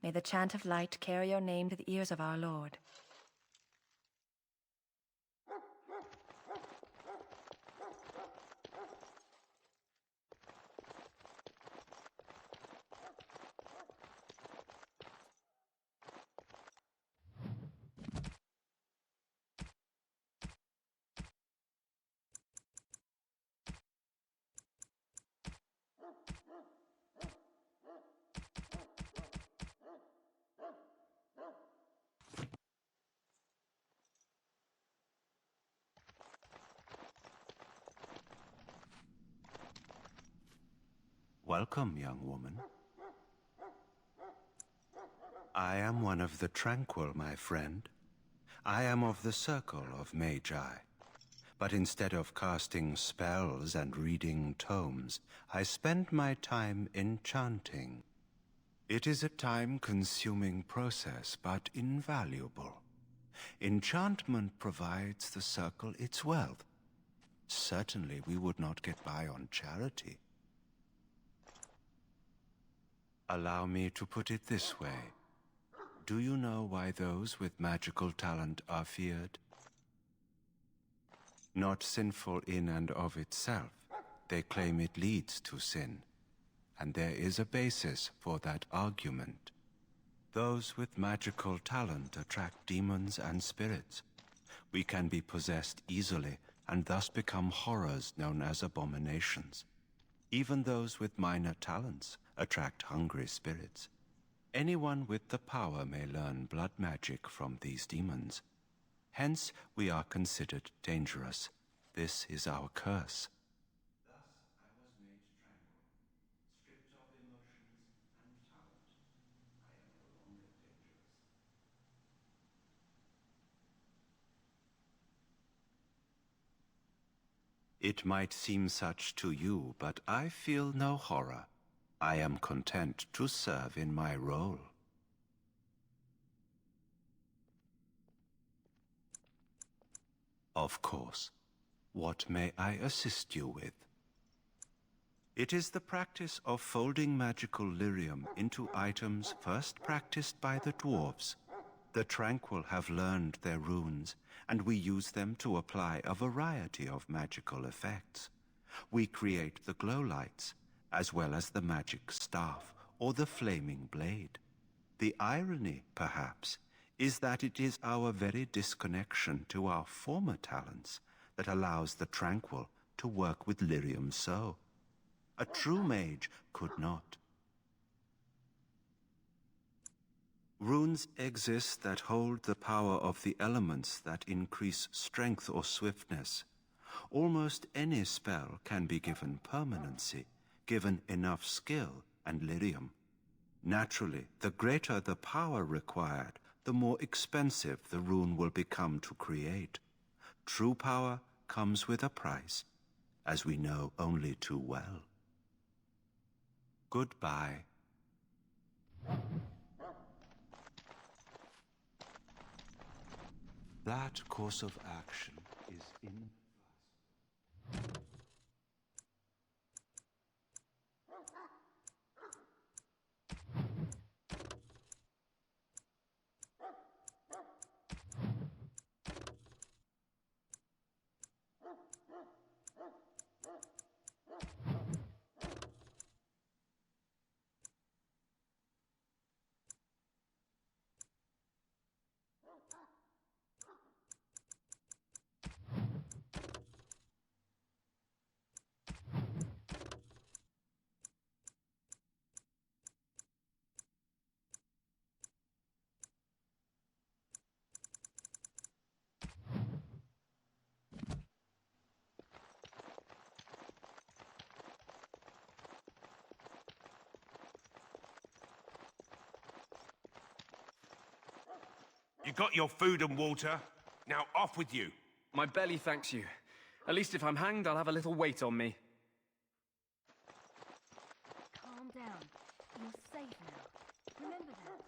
May the chant of light carry your name to the ears of our Lord. Welcome, young woman. I am one of the Tranquil, my friend. I am of the Circle of Magi. But instead of casting spells and reading tomes, I spend my time enchanting. It is a time-consuming process, but invaluable. Enchantment provides the Circle its wealth. Certainly we would not get by on charity. Allow me to put it this way. Do you know why those with magical talent are feared? Not sinful in and of itself. They claim it leads to sin. And there is a basis for that argument. Those with magical talent attract demons and spirits. We can be possessed easily and thus become horrors known as abominations. Even those with minor talents attract hungry spirits. Anyone with the power may learn blood magic from these demons. Hence, we are considered dangerous. This is our curse. Thus, I was made tranquil, stripped of emotions and talent. I am no longer dangerous. It might seem such to you, but I feel no horror. I am content to serve in my role. Of course. What may I assist you with? It is the practice of folding magical lyrium into items first practiced by the dwarves. The Tranquil have learned their runes, and we use them to apply a variety of magical effects. We create the glow lights, as well as the magic staff or the flaming blade. The irony, perhaps, is that it is our very disconnection to our former talents that allows the Tranquil to work with lyrium so. A true mage could not. Runes exist that hold the power of the elements that increase strength or swiftness. Almost any spell can be given permanency, given enough skill and lyrium. Naturally, the greater the power required, the more expensive the rune will become to create. True power comes with a price, as we know only too well. Goodbye. That course of action is in... You got your food and water. Now off with you. My belly thanks you. At least if I'm hanged, I'll have a little weight on me. Calm down. You're safe now. Remember that.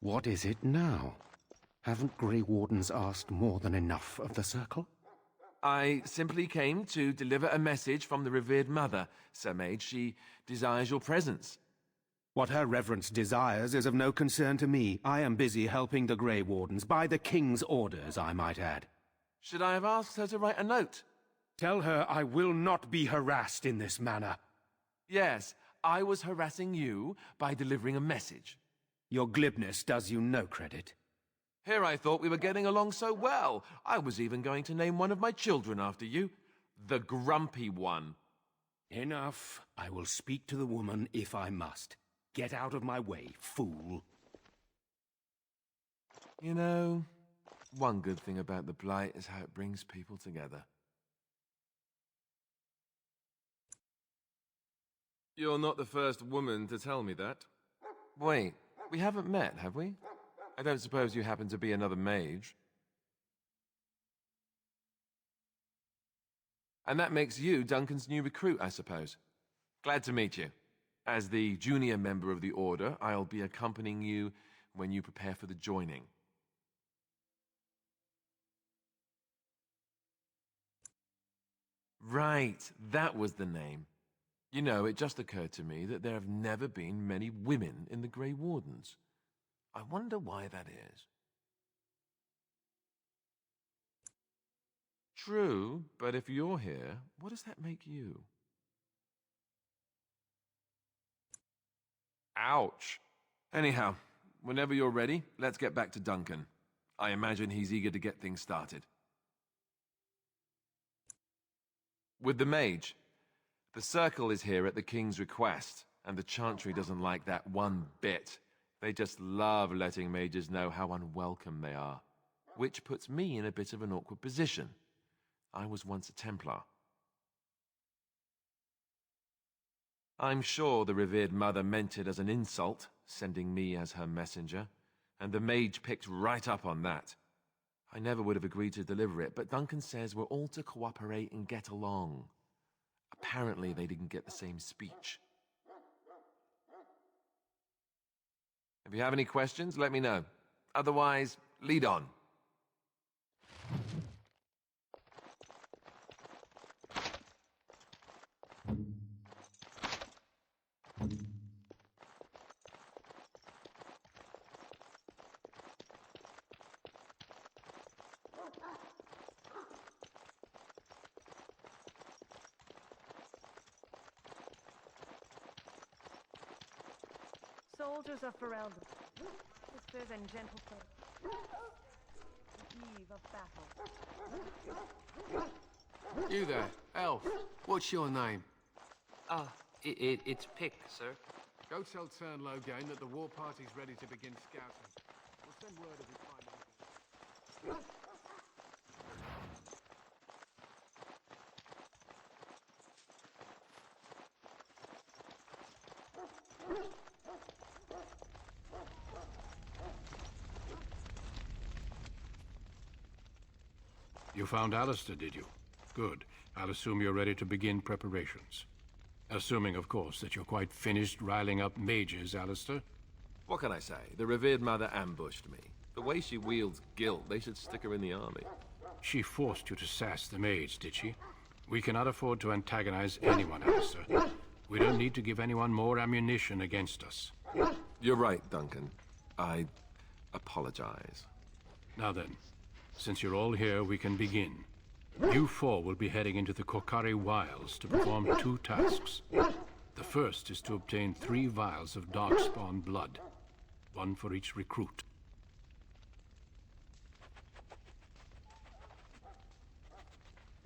What is it now? Haven't Grey Wardens asked more than enough of the Circle? I simply came to deliver a message from the revered mother, Sir Mage. She desires your presence. What her reverence desires is of no concern to me. I am busy helping the Grey Wardens, by the King's orders, I might add. Should I have asked her to write a note? Tell her I will not be harassed in this manner. Yes, I was harassing you by delivering a message. Your glibness does you no credit. Here I thought we were getting along so well. I was even going to name one of my children after you. The Grumpy One. Enough. I will speak to the woman if I must. Get out of my way, fool. You know, one good thing about the Blight is how it brings people together. You're not the first woman to tell me that. Wait, we haven't met, have we? I don't suppose you happen to be another mage. And that makes you Duncan's new recruit, I suppose. Glad to meet you. As the junior member of the Order, I'll be accompanying you when you prepare for the joining. Right, that was the name. You know, it just occurred to me that there have never been many women in the Grey Wardens. I wonder why that is. True, but if you're here, what does that make you? Ouch. Anyhow, whenever you're ready, let's get back to Duncan. I imagine he's eager to get things started. With the mage. The Circle is here at the King's request, and the Chantry doesn't like that one bit. They just love letting mages know how unwelcome they are, which puts me in a bit of an awkward position. I was once a Templar. I'm sure the revered mother meant it as an insult, sending me as her messenger, and the mage picked right up on that. I never would have agreed to deliver it, but Duncan says we're all to cooperate and get along. Apparently they didn't get the same speech. If you have any questions, let me know. Otherwise, lead on. Soldiers of Ferelden, sisters and gentlefolk, the eve of battle. You there, elf. What's your name? It's Pick, sir. Go tell Tern Logain that the war party's ready to begin scouting. We'll send word if we find anything. You found Alistair, did you? Good. I'll assume you're ready to begin preparations. Assuming, of course, that you're quite finished riling up mages, Alistair. What can I say? The revered mother ambushed me. The way she wields guilt, they should stick her in the army. She forced you to sass the mage, did she? We cannot afford to antagonize anyone, Alistair. We don't need to give anyone more ammunition against us. You're right, Duncan. I apologize. Now then, Since you're all here, we can begin. You four will be heading into the Korkari Wilds to perform 2 tasks. The first is to obtain 3 vials of Darkspawn blood, 1 for each recruit.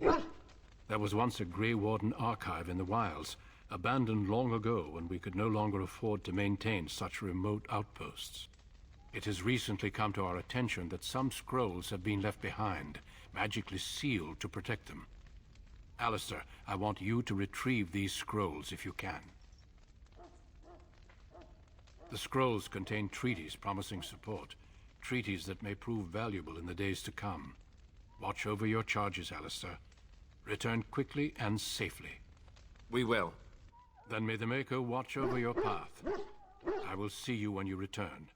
There was once a Grey Warden archive in the wilds, abandoned long ago when we could no longer afford to maintain such remote outposts. It has recently come to our attention that some scrolls have been left behind, magically sealed to protect them. Alistair, I want you to retrieve these scrolls if you can. The scrolls contain treaties promising support, treaties that may prove valuable in the days to come. Watch over your charges, Alistair. Return quickly and safely. We will. Then may the Maker watch over your path. I will see you when you return.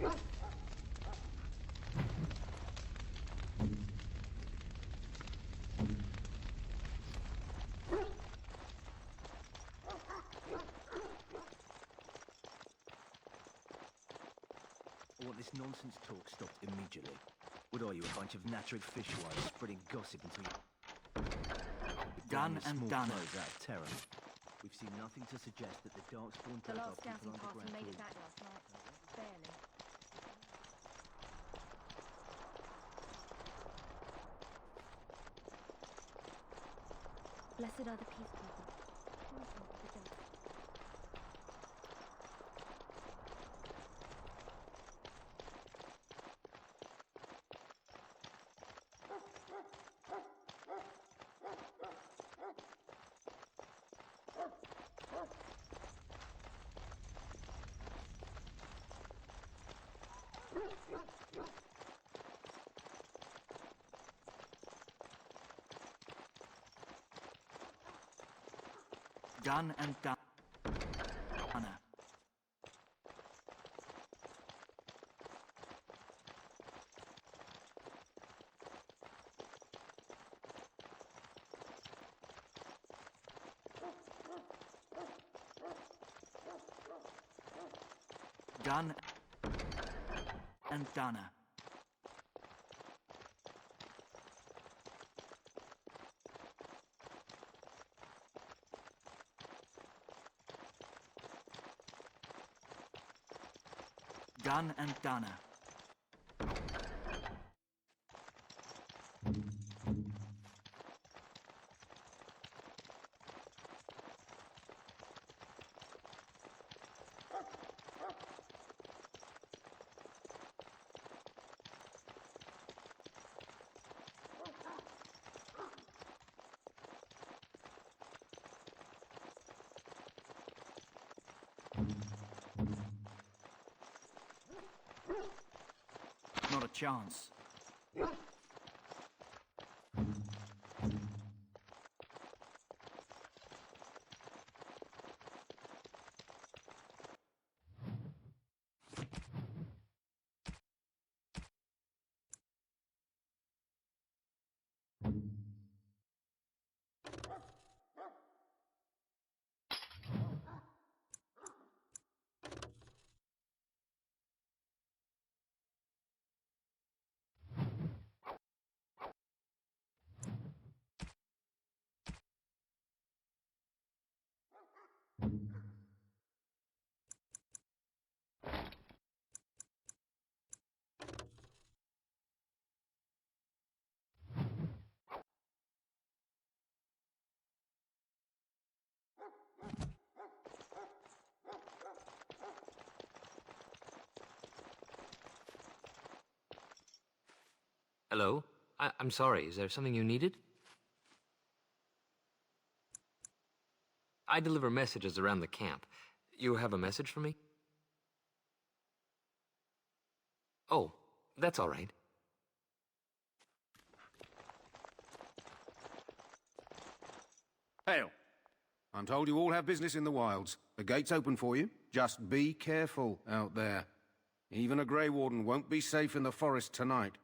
I want this nonsense talk stopped immediately. What are you, a bunch of natric fishwives spreading gossip until you... Done and done. Out of terror. We've seen nothing to suggest that the Darkspawn The broke last our people scouting party underground made it through- back last night. Barely. Blessed are the peacekeepers. Welcome to the dark. Done and done. Anna. Done and done. Done and done. Not a chance. Hello? I'm sorry, is there something you needed? I deliver messages around the camp. You have a message for me? Oh, that's all right. Hail. I'm told you all have business in the wilds. The gate's open for you. Just be careful out there. Even a Grey Warden won't be safe in the forest tonight.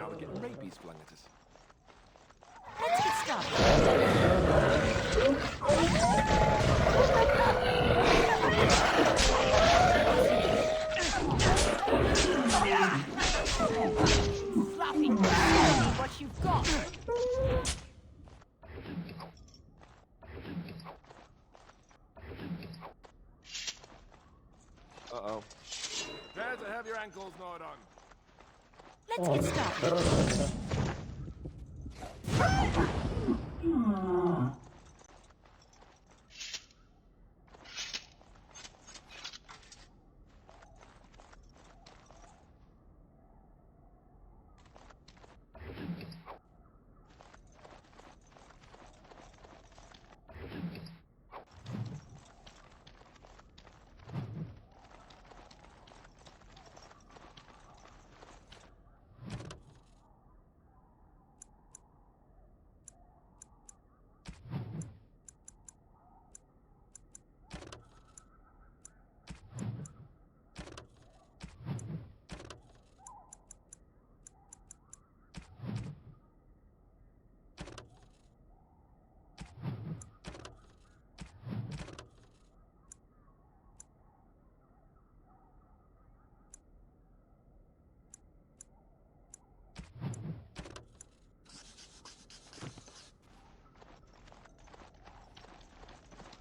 now, we're getting rabies flung at us. Let's get started. Sloppy, show me what you've got. Uh-oh. Prepare to have your ankles gnawed on. Let's get started.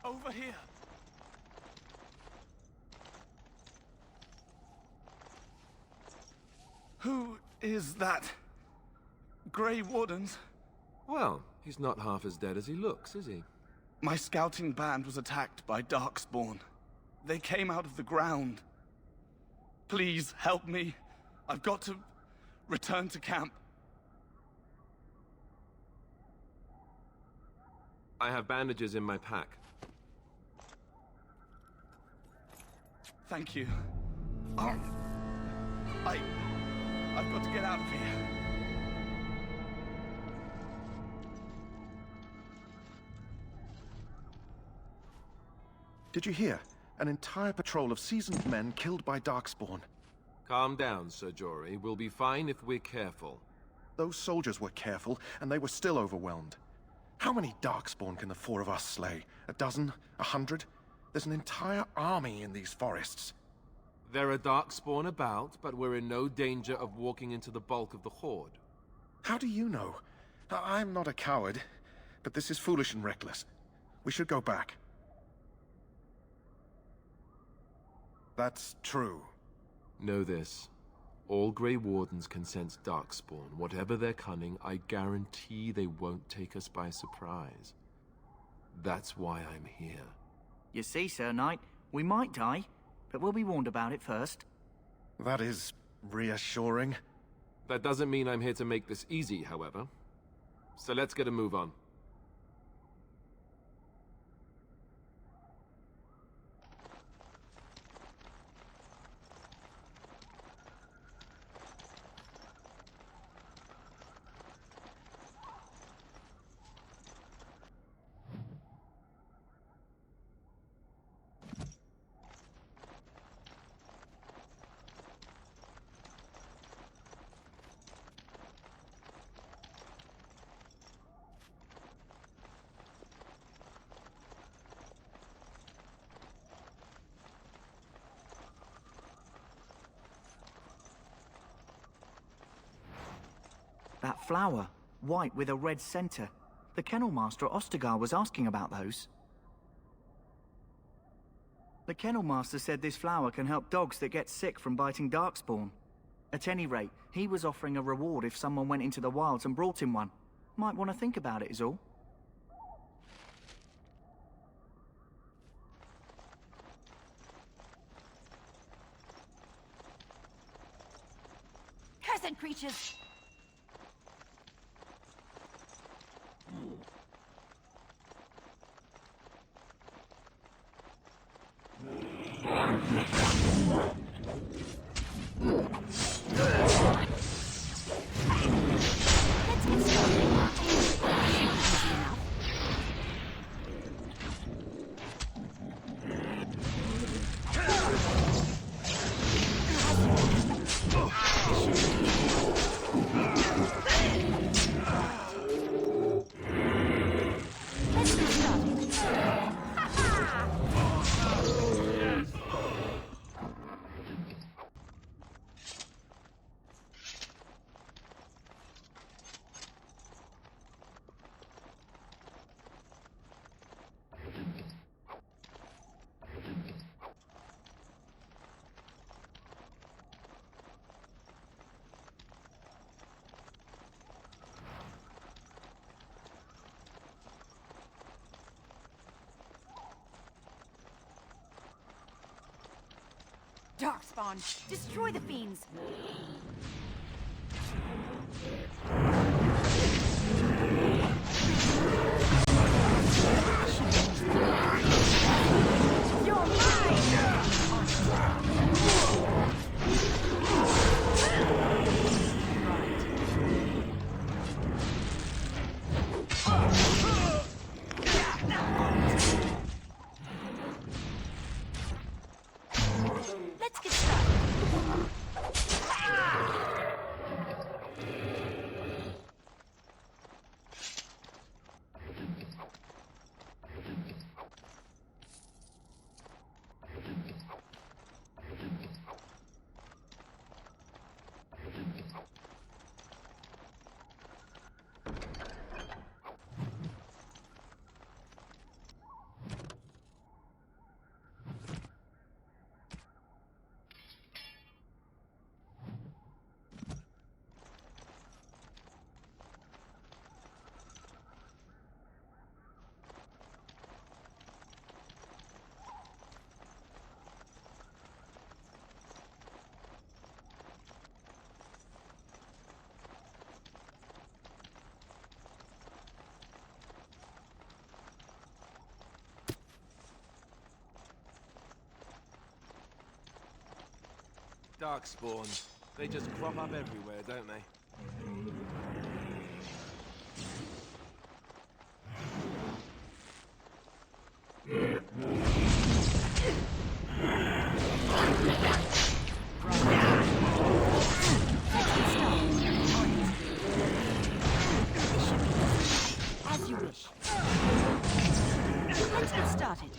Over here. Who is that? Grey Wardens? Well, he's not half as dead as he looks, is he? My scouting band was attacked by Darkspawn. They came out of the ground. Please help me. I've got to return to camp. I have bandages in my pack. Thank you. I've got to get out of here. Did you hear? An entire patrol of seasoned men killed by Darkspawn. Calm down, Sir Jory. We'll be fine if we're careful. Those soldiers were careful, and they were still overwhelmed. How many Darkspawn can the four of us slay? A dozen? 100? There's an entire army in these forests. There are Darkspawn about, but we're in no danger of walking into the bulk of the Horde. How do you know? I'm not a coward, but this is foolish and reckless. We should go back. That's true. Know this. All Grey Wardens can sense Darkspawn. Whatever their cunning, I guarantee they won't take us by surprise. That's why I'm here. You see, Sir Knight, we might die, but we'll be warned about it first. That is reassuring. That doesn't mean I'm here to make this easy, however. So let's get a move on. That flower, white with a red center. The Kennel Master at Ostagar was asking about those. The Kennel Master said this flower can help dogs that get sick from biting Darkspawn. At any rate, he was offering a reward if someone went into the wilds and brought him one. Might want to think about it is all. Cursed creatures! Darkspawn, destroy the fiends! You're mine! Let's get started. Darkspawn. They just crop up everywhere, don't they? As you wish. Let's get started.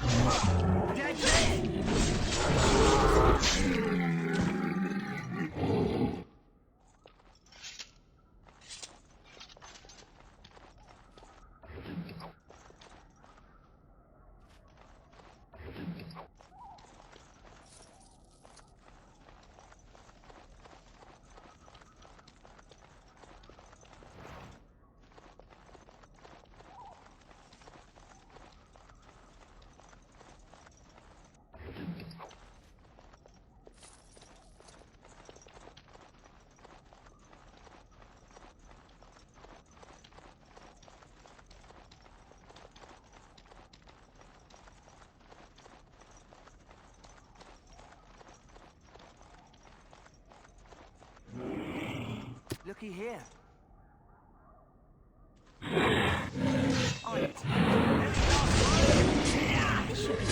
Looky here. On it. This should be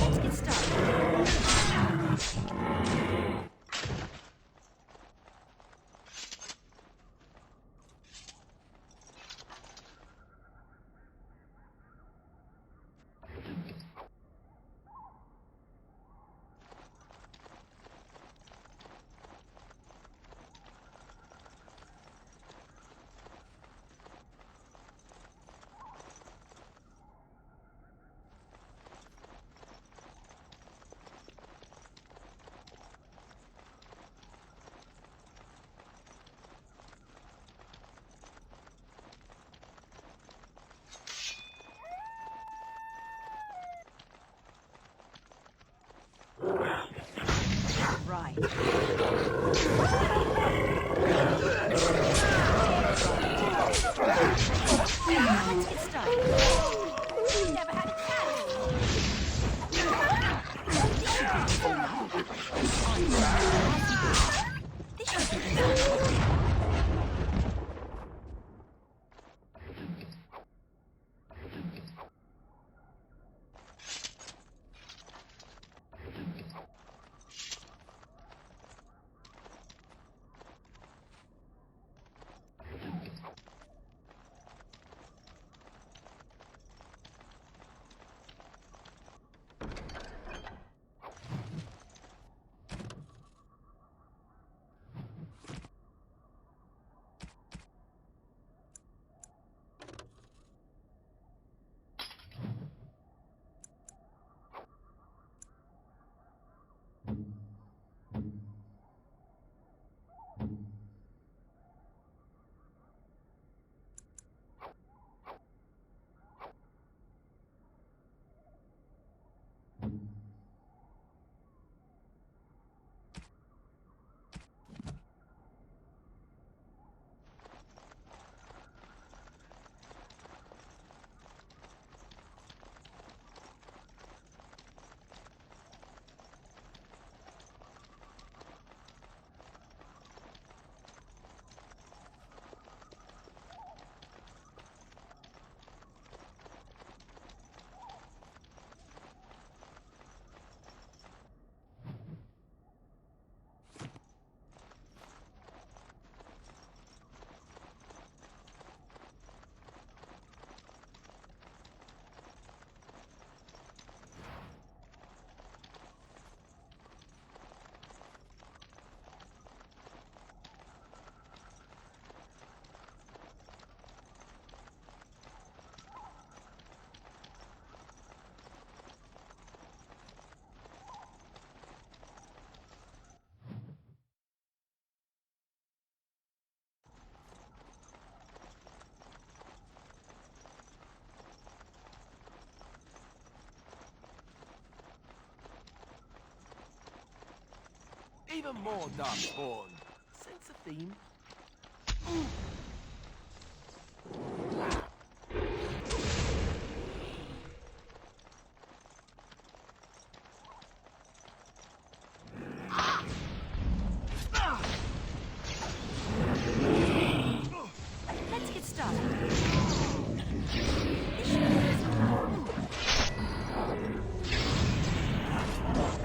Let's get started. Right. Let's get started. Never had a chance. This should be easy. Even more darkspawn. Sense a theme? Let's get started.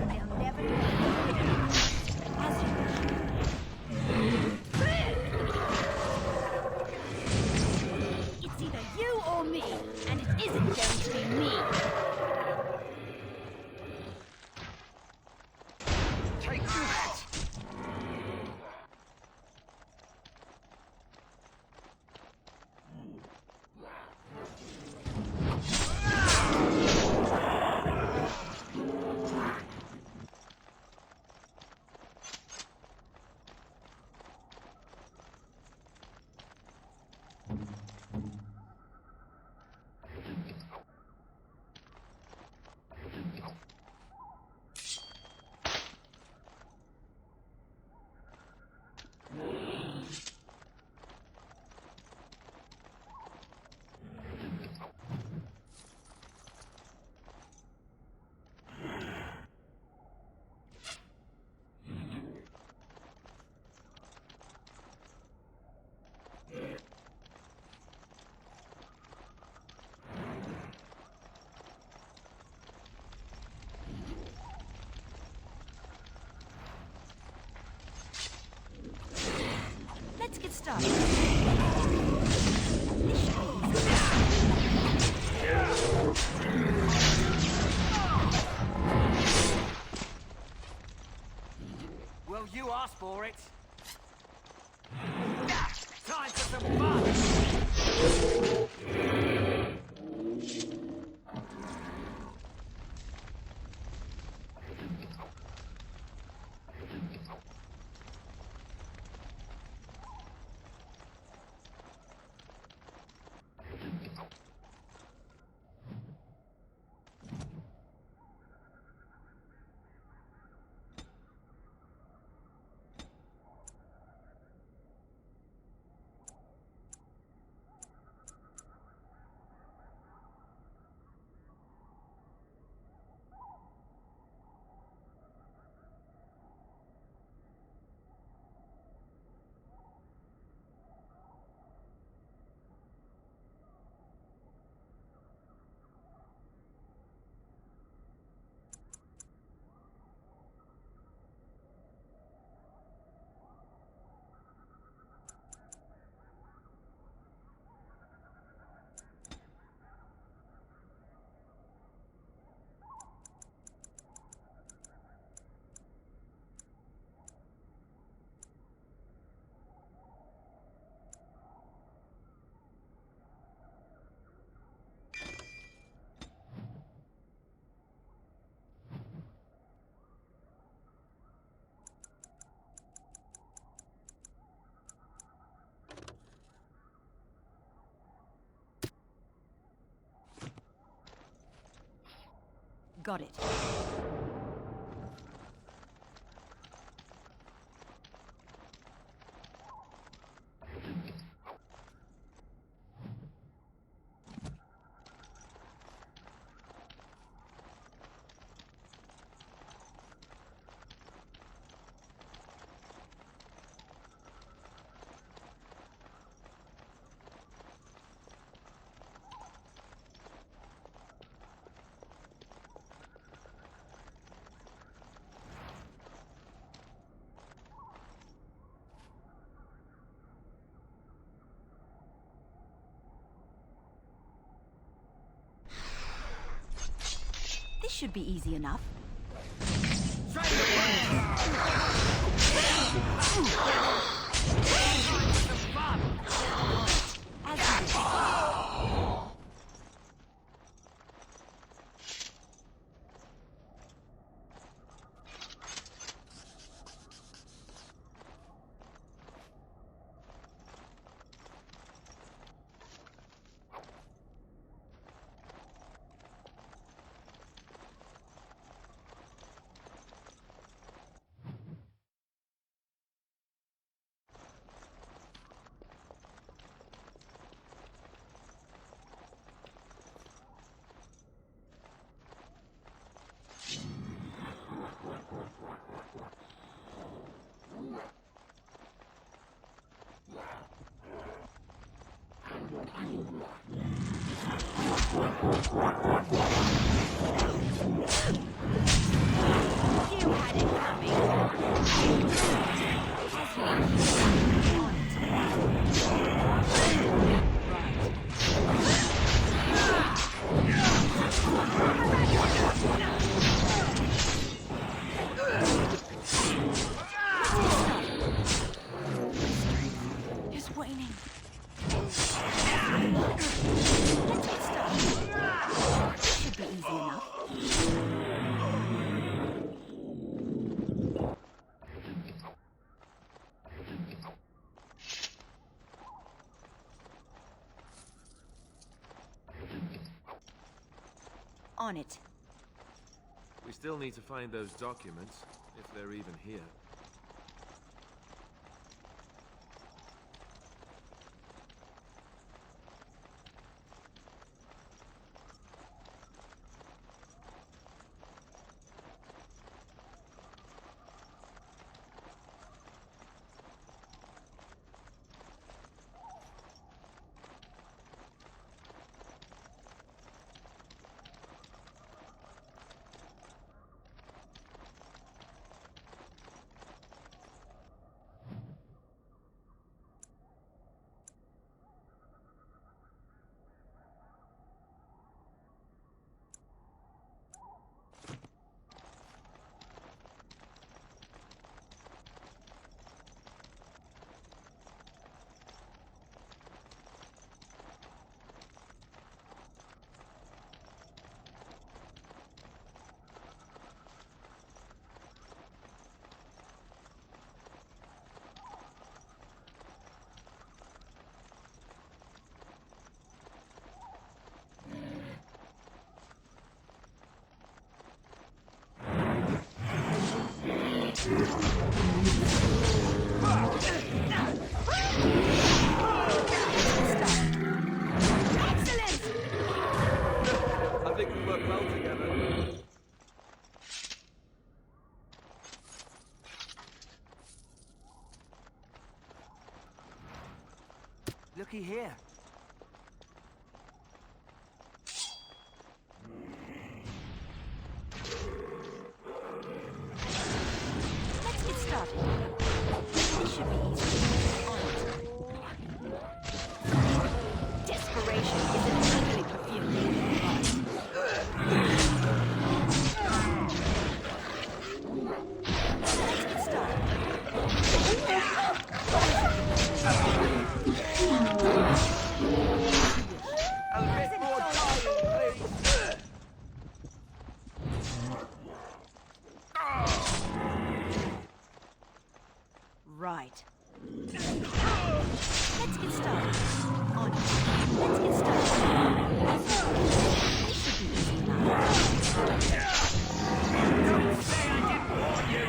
They'll never do it. As you It's either you or me, and it isn't going to be me. Take that! Let's get started. Well, you asked for it. Time for some fun! Got it. This should be easy enough. had it It's waning. Let's get started. This should be easy enough. On it. We still need to find those documents, if they're even here. I think we work well together. Looky here. Let's get started. This should be easy. On it. Desperation is an ugly perfume. Let's get A bit more time, please. Right. Let's get started. On it. Let's get started. This should be easy enough. Don't say I didn't warn you!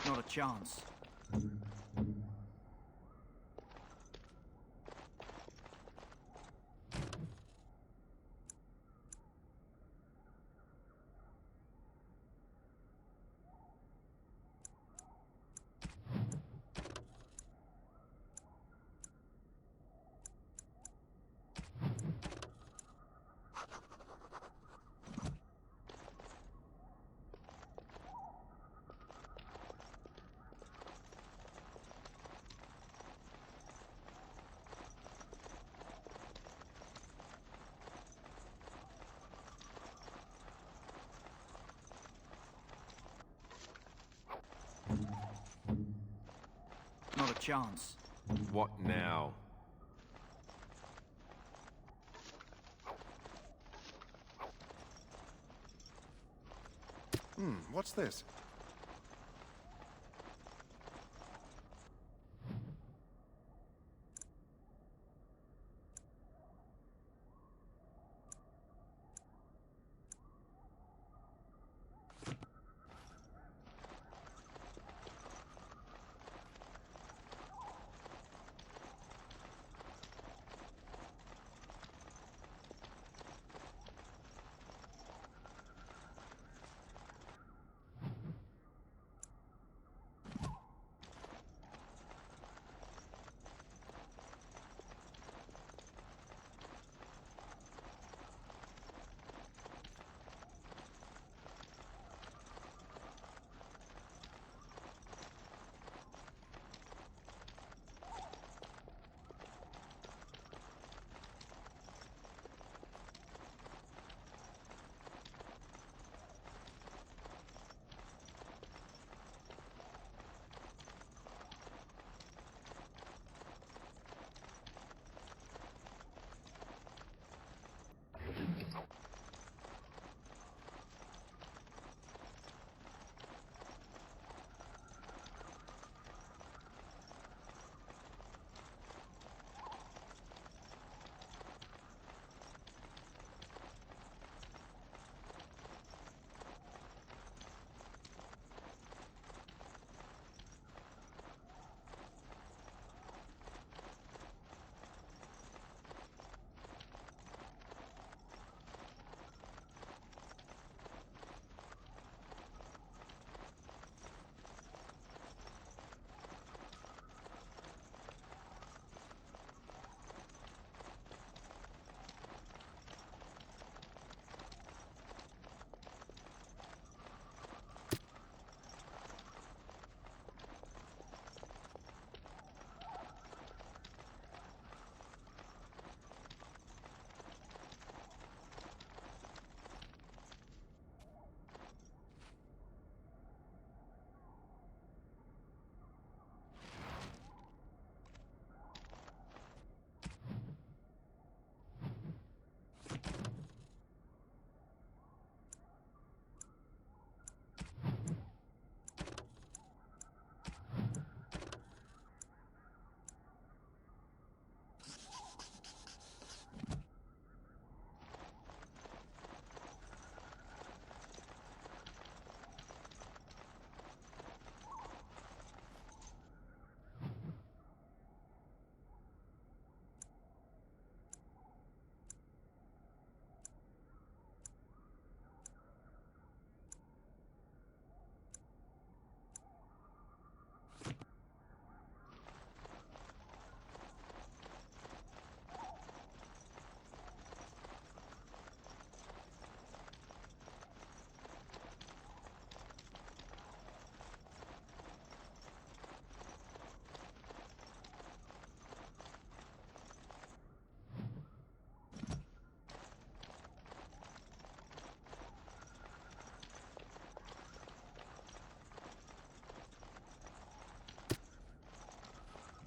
Not a chance. Not a chance. What now? What's this?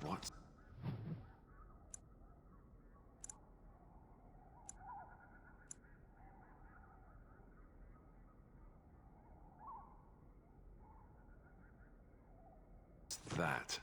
What? That.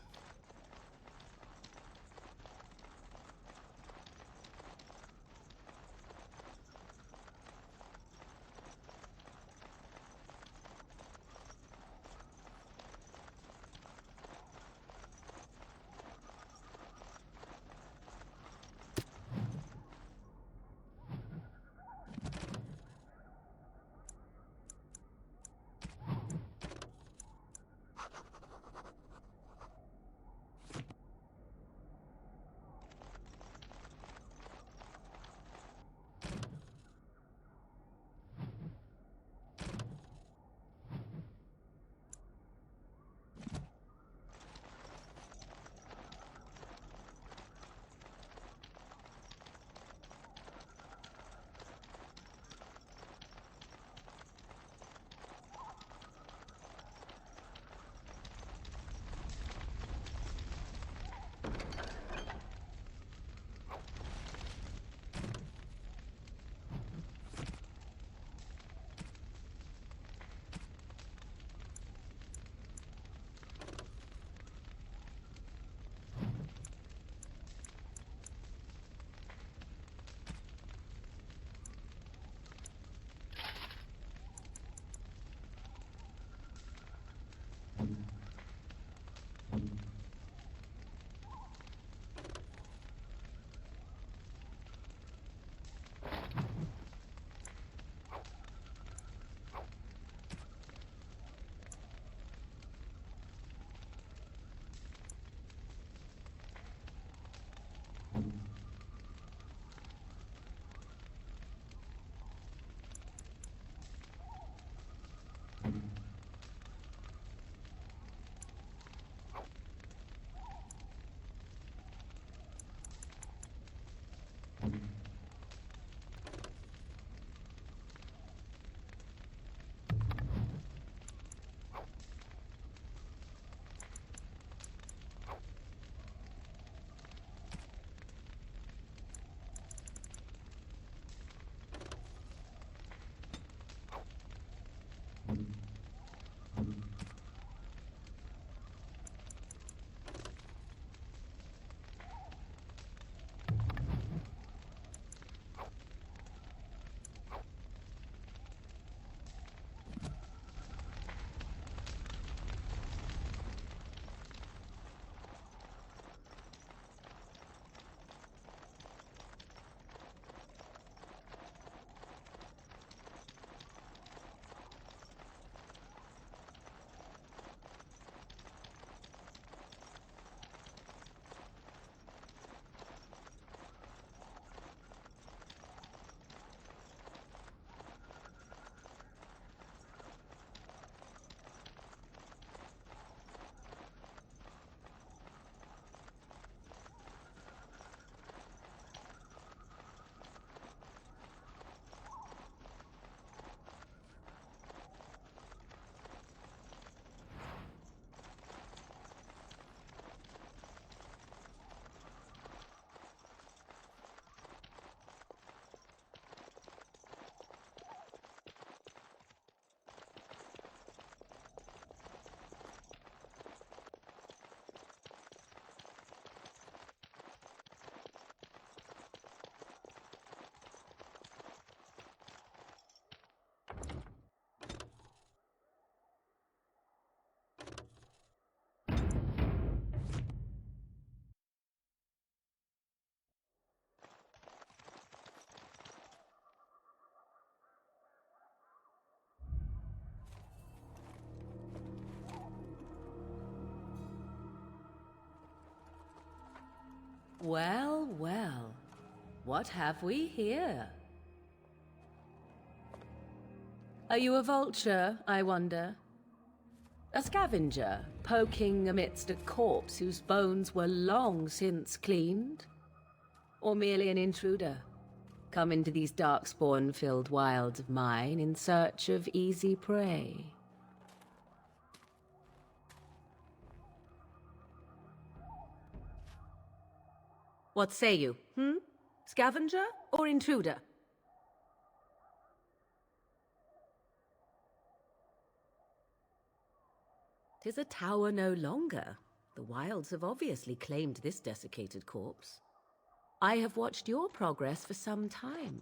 Well, well. What have we here? Are you a vulture, I wonder? A scavenger, poking amidst a corpse whose bones were long since cleaned? Or merely an intruder, come into these darkspawn-filled wilds of mine in search of easy prey? What say you, Scavenger or intruder? 'Tis a tower no longer. The wilds have obviously claimed this desiccated corpse. I have watched your progress for some time.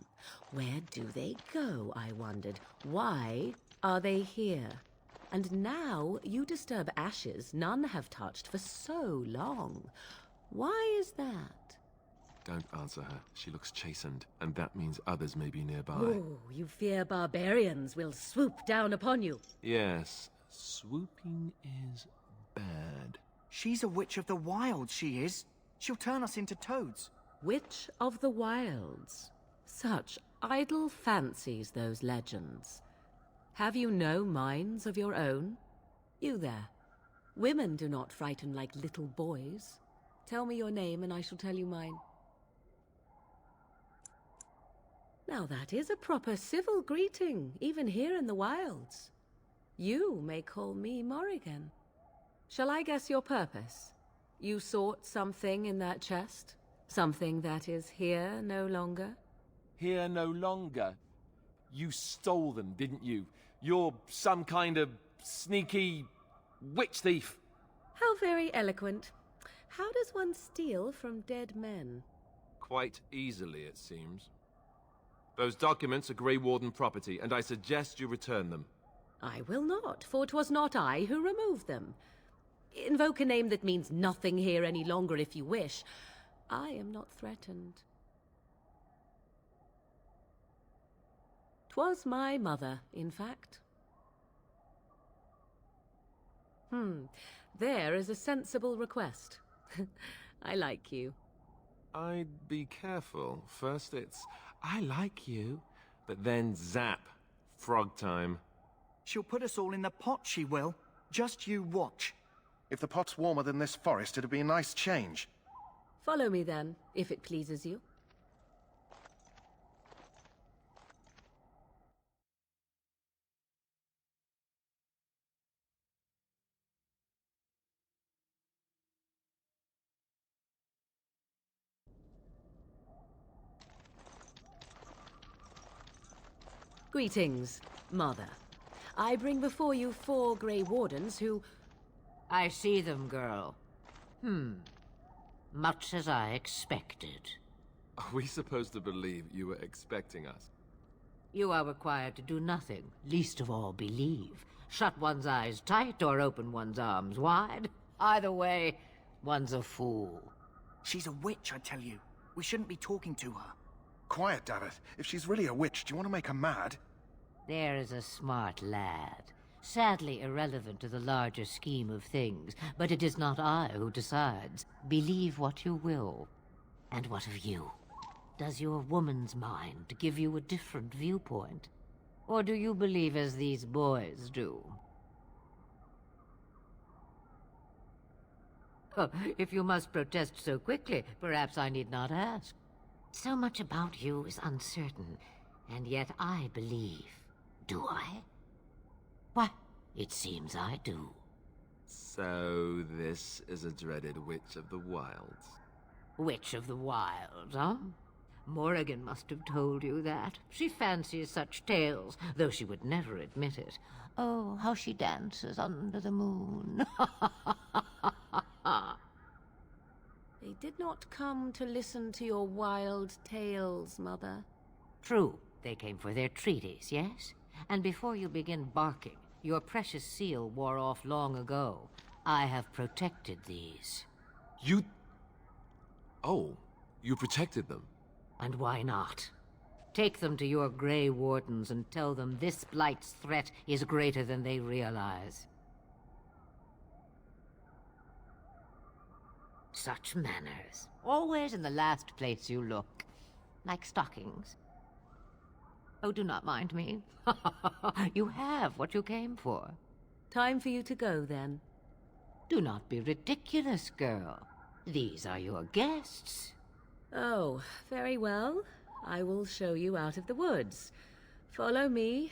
Where do they go, I wondered? Why are they here? And now you disturb ashes none have touched for so long. Why is that? Don't answer her. She looks chastened, and that means others may be nearby. Oh, you fear barbarians will swoop down upon you. Yes, swooping is bad. She's a witch of the wilds, she is. She'll turn us into toads. Witch of the wilds. Such idle fancies, those legends. Have you no minds of your own? You there. Women do not frighten like little boys. Tell me your name and I shall tell you mine. Now that is a proper civil greeting, even here in the wilds. You may call me Morrigan. Shall I guess your purpose? You sought something in that chest? Something that is here no longer? Here no longer? You stole them, didn't you? You're some kind of sneaky witch thief. How very eloquent. How does one steal from dead men? Quite easily, it seems. Those documents are Grey Warden property, and I suggest you return them. I will not, for 'twas not I who removed them. Invoke a name that means nothing here any longer if you wish. I am not threatened. 'Twas my mother, in fact. There is a sensible request. I like you. I'd be careful. First it's, I like you, but then zap. Frog time. She'll put us all in the pot, she will. Just you watch. If the pot's warmer than this forest, it'd be a nice change. Follow me then, if it pleases you. Greetings, Mother. I bring before you 4 Grey Wardens who... I see them, girl. Much as I expected. Are we supposed to believe you were expecting us? You are required to do nothing, least of all believe. Shut one's eyes tight or open one's arms wide. Either way, one's a fool. She's a witch, I tell you. We shouldn't be talking to her. Quiet, Davith. If she's really a witch, do you want to make her mad? There is a smart lad. Sadly irrelevant to the larger scheme of things, but it is not I who decides. Believe what you will. And what of you? Does your woman's mind give you a different viewpoint? Or do you believe as these boys do? Oh, if you must protest so quickly, perhaps I need not ask. So much about you is uncertain, and yet I believe. Do I? Why, it seems I do. So this is a dreaded Witch of the Wilds. Witch of the Wilds, huh? Morrigan must have told you that. She fancies such tales, though she would never admit it. Oh, how she dances under the moon. They did not come to listen to your wild tales, Mother. True, they came for their treaties, yes? And before you begin barking, your precious seal wore off long ago. I have protected these. You... Oh, you protected them? And why not? Take them to your Grey Wardens and tell them this Blight's threat is greater than they realize. Such manners. Always in the last place you look. Like stockings. Oh, do not mind me. You have what you came for. Time for you to go, then. Do not be ridiculous, girl. These are your guests. Oh, very well. I will show you out of the woods. Follow me,